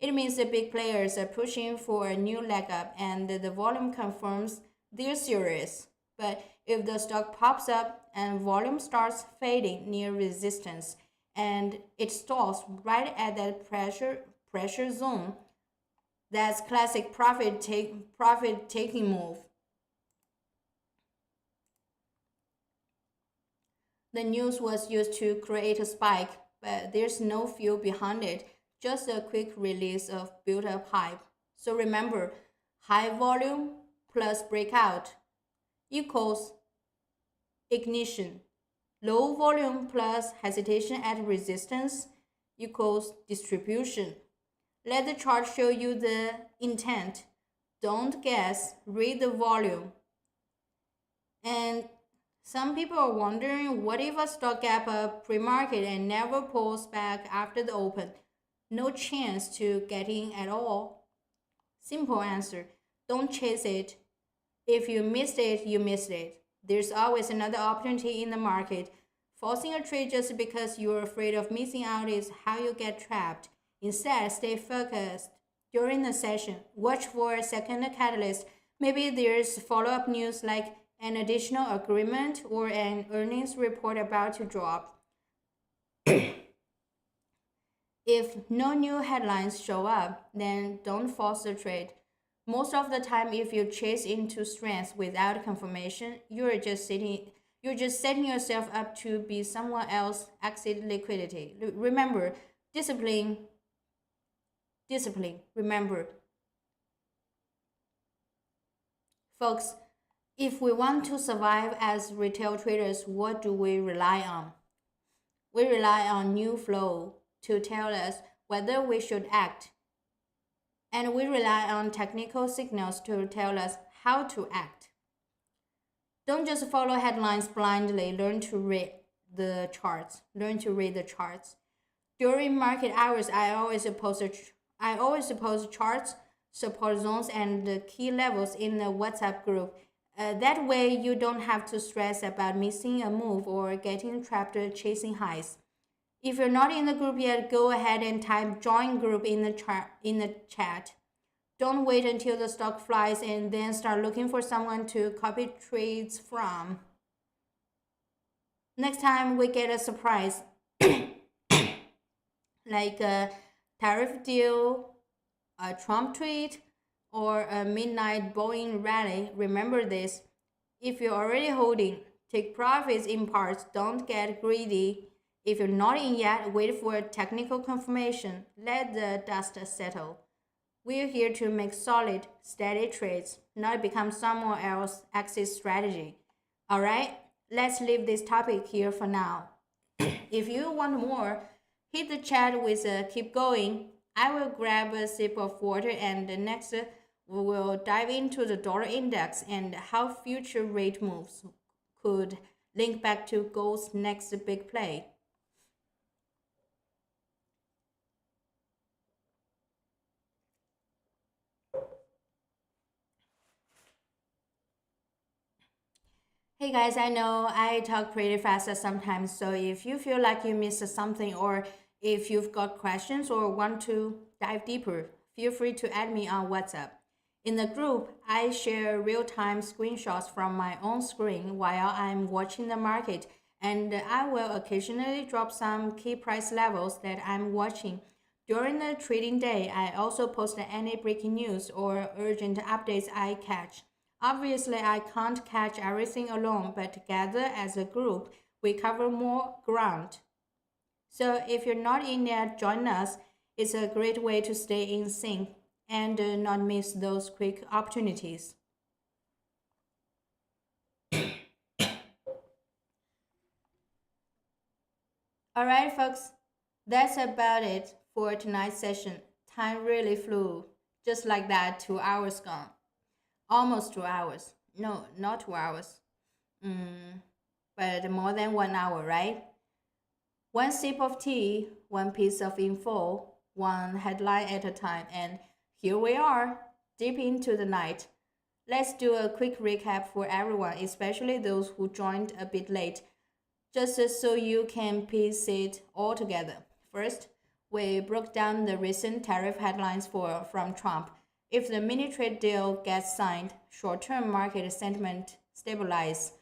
It means the big players are pushing for a new leg up and the volume confirms they're serious. But if the stock pops up and volume starts fading near resistance and it stalls right at that pressure zone, that's classic profit taking move. The news was used to create a spike, but there's no fuel behind it, just a quick release of built up hype. So remember, high volume plus breakout equals ignition. Low volume plus hesitation at resistance equals distribution. Let the chart show you the intent. Don't guess, read the volume. And some people are wondering, what if a stock gap up pre-market and never pulls back after the open? No chance to get in at all? Simple answer, don't chase it. If you missed it, you missed it. There's always another opportunity in the market. Forcing a trade just because you're afraid of missing out is how you get trapped. Instead, stay focused. During the session, watch for a second catalyst. Maybe there's follow-up news like an additional agreement or an earnings report about to drop. If no new headlines show up, then don't force the trade. Most of the time, if you chase into strength without confirmation, you're just setting yourself up to be someone else exit liquidity. Remember, discipline. Remember, folks, if we want to survive as retail traders, what do we rely on? We rely on new flow to tell us whether we should act. And we rely on technical signals to tell us how to act. Don't just follow headlines blindly, learn to read the charts. During market hours, I always post charts, support zones, and the key levels in the WhatsApp group. That way, you don't have to stress about missing a move or getting trapped chasing highs. If you're not in the group yet, go ahead and type join group in the chat. Don't wait until the stock flies and then start looking for someone to copy trades from. Next time we get a surprise, like a tariff deal, a Trump tweet, or a midnight Boeing rally, remember this. If you're already holding, take profits in parts, don't get greedy. If you're not in yet, wait for technical confirmation. Let the dust settle. We're here to make solid, steady trades, not become someone else's exit strategy. Alright, let's leave this topic here for now. If you want more, hit the chat with keep going. I will grab a sip of water, and next we will dive into the dollar index and how future rate moves could link back to gold's next big play. Hey guys, I know I talk pretty fast sometimes, so if you feel like you missed something, or if you've got questions or want to dive deeper, feel free to add me on WhatsApp. In the group, I share real-time screenshots from my own screen while I'm watching the market, and I will occasionally drop some key price levels that I'm watching. During the trading day, I also post any breaking news or urgent updates I catch. Obviously, I can't catch everything alone, but together as a group, we cover more ground. So if you're not in yet, join us. It's a great way to stay in sync and not miss those quick opportunities. Alright, folks, that's about it for tonight's session. Time really flew. Just like that, 2 hours gone. Almost 2 hours. No, not 2 hours. But more than 1 hour, right? One sip of tea, one piece of info, one headline at a time, and here we are, deep into the night. Let's do a quick recap for everyone, especially those who joined a bit late, just so you can piece it all together. First, we broke down the recent tariff headlines from Trump. If the mini trade deal gets signed, short-term market sentiment stabilizes.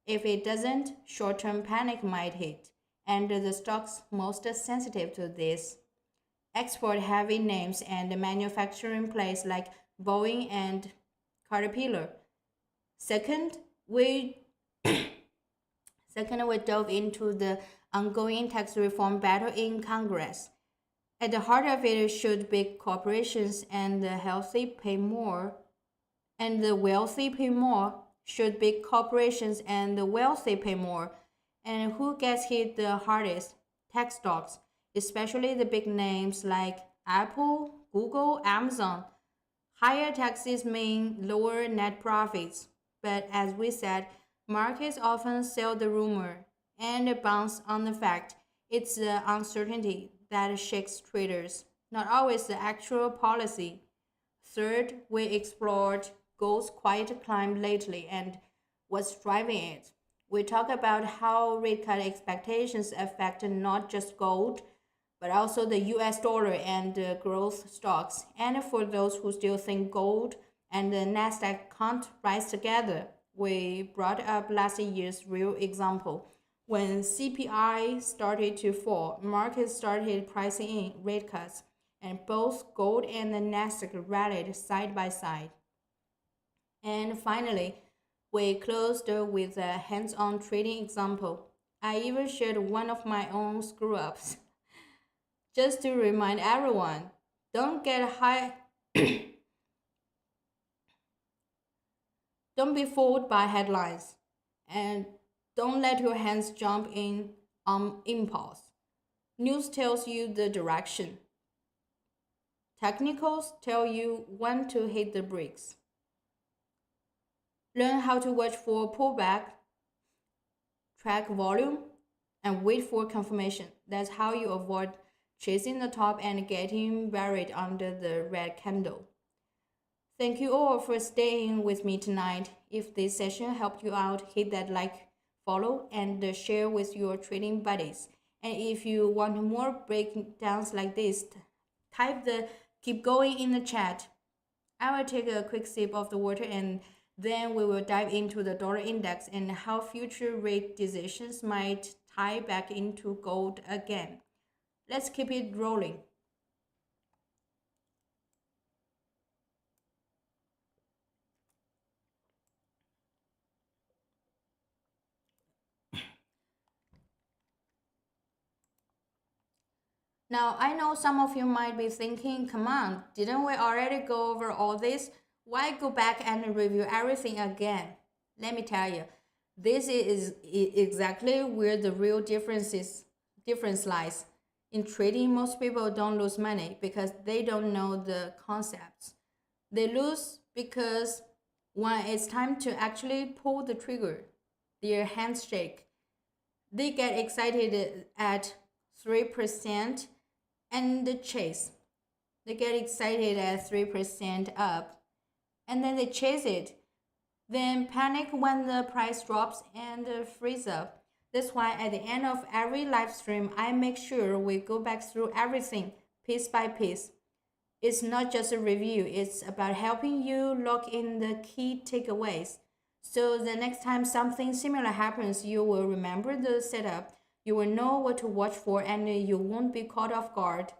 If it doesn't, short-term panic might hit, and the stocks most sensitive to this. Export-heavy names and manufacturing plays like Boeing and Caterpillar. Second, we dove into the ongoing tax reform battle in Congress. At the heart of it should big corporations and the healthy pay more, and the wealthy pay more. Should big corporations and the wealthy pay more? And who gets hit the hardest? Tech stocks, especially the big names like Apple, Google, Amazon. Higher taxes mean lower net profits, but as we said, markets often sell the rumor and bounce on the fact. It's the uncertainty that shakes traders, not always the actual policy. Third, we explored gold's quiet climb lately and what's driving it. We talk about how rate cut expectations affect not just gold, but also the US dollar and growth stocks. And for those who still think gold and the Nasdaq can't rise together, we brought up last year's real example. When CPI started to fall, markets started pricing in rate cuts, and both gold and the Nasdaq rallied side by side. And finally, we closed with a hands-on trading example. I even shared one of my own screw-ups just to remind everyone, don't get high don't be fooled by headlines, and don't let your hands jump in on impulse. News tells you the direction. Technicals tell you when to hit the brakes. Learn how to watch for pullback, track volume, and wait for confirmation. That's how you avoid chasing the top and getting buried under the red candle. Thank you all for staying with me tonight. If this session helped you out, hit that like, follow, and share with your trading buddies. And if you want more breakdowns like this, type the keep going in the chat. I will take a quick sip of the water and then we will dive into the dollar index and how future rate decisions might tie back into gold again. Let's keep it rolling. Now, I know some of you might be thinking, come on, didn't we already go over all this? Why go back and review everything again? Let me tell you, this is exactly where the real difference lies. In trading, most people don't lose money because they don't know the concepts. They lose because when it's time to actually pull the trigger, their hands shake. They get excited at 3% and chase. They get excited at 3% up and then they chase it. Then panic when the price drops and freeze up. That's why at the end of every live stream, I make sure we go back through everything piece by piece. It's not just a review, it's about helping you lock in the key takeaways. So the next time something similar happens, you will remember the setup, you will know what to watch for, and you won't be caught off guard.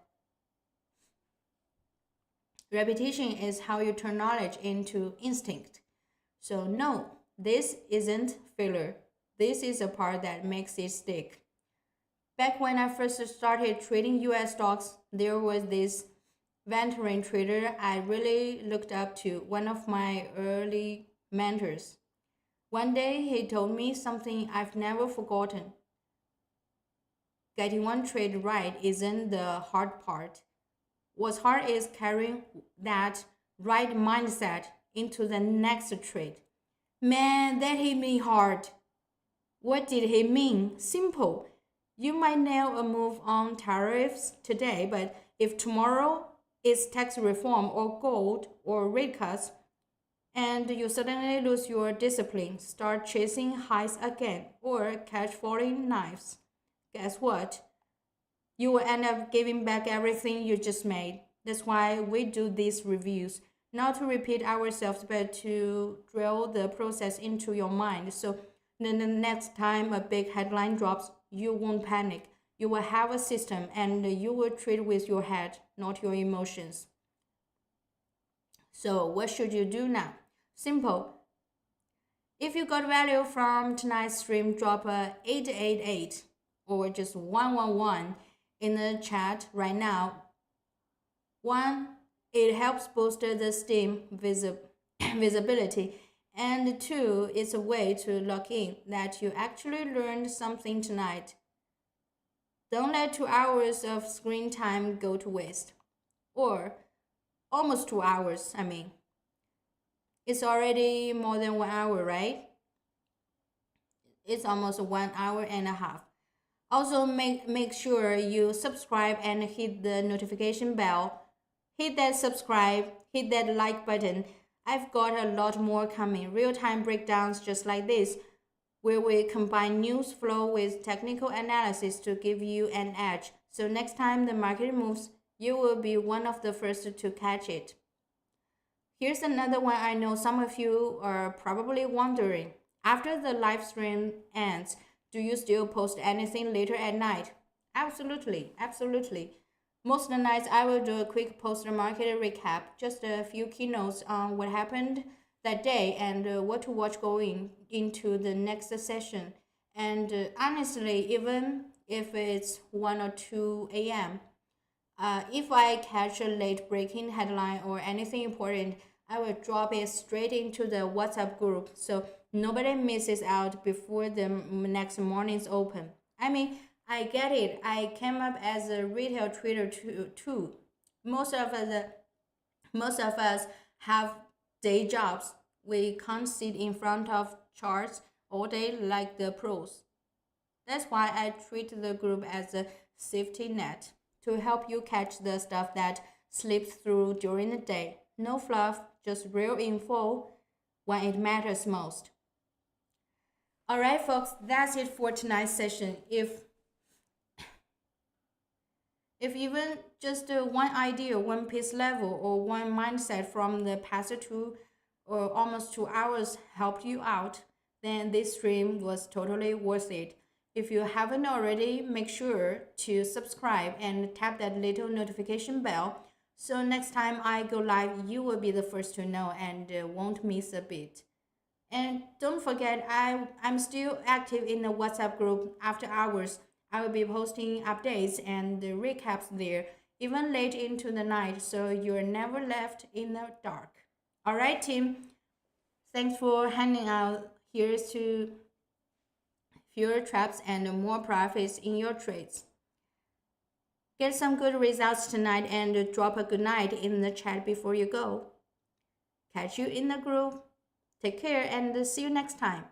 Repetition is how you turn knowledge into instinct. So no, this isn't filler. This is the part that makes it stick. Back when I first started trading US stocks, there was this veteran trader I really looked up to, one of my early mentors. One day he told me something I've never forgotten. Getting one trade right isn't the hard part. What's hard is carrying that right mindset into the next trade. Man, that hit me hard. What did he mean? Simple. You might nail a move on tariffs today, but if tomorrow is tax reform or gold or rate cuts, and you suddenly lose your discipline, start chasing highs again, or catch falling knives, guess what? You will end up giving back everything you just made. That's why we do these reviews, not to repeat ourselves, but to drill the process into your mind. So then the next time a big headline drops, you won't panic. You will have a system and you will trade with your head, not your emotions. So what should you do now? Simple. If you got value from tonight's stream, drop a 888 or just 111 in the chat right now. 1, it helps boost the Steam visibility. And 2, it's a way to lock in that you actually learned something tonight. Don't let 2 hours of screen time go to waste. Or almost 2 hours. I mean, it's already more than 1 hour, right? It's almost 1 hour and a half. Also, make sure you subscribe and hit the notification bell. Hit that subscribe, hit that like button. I've got a lot more coming. Real-time breakdowns just like this, where we combine news flow with technical analysis to give you an edge. So next time the market moves, you will be one of the first to catch it. Here's another one I know some of you are probably wondering. After the live stream ends, do you still post anything later at night? Absolutely, absolutely. Most of the nights I will do a quick post-market recap, just a few keynotes on what happened that day and what to watch going into the next session. And honestly, even if it's 1 or 2 a.m., if I catch a late breaking headline or anything important, I will drop it straight into the WhatsApp group so nobody misses out before the next morning's open. I mean, I get it. I came up as a retail trader too. Most of us, most of us have day jobs. We can't sit in front of charts all day like the pros. That's why I treat the group as a safety net to help you catch the stuff that slips through during the day. No fluff, just real info when it matters most. Alright, folks, that's it for tonight's session. If even just one idea, one piece level, or one mindset from the past 2 or almost 2 hours helped you out, then this stream was totally worth it. If you haven't already, make sure to subscribe and tap that little notification bell so next time I go live, you will be the first to know and won't miss a bit. And don't forget, I'm still active in the WhatsApp group after hours. I will be posting updates and the recaps there, even late into the night, so you're never left in the dark. All right, team. Thanks for hanging out. Here's to fewer traps and more profits in your trades. Get some good results tonight and drop a good night in the chat before you go. Catch you in the group. Take care and see you next time.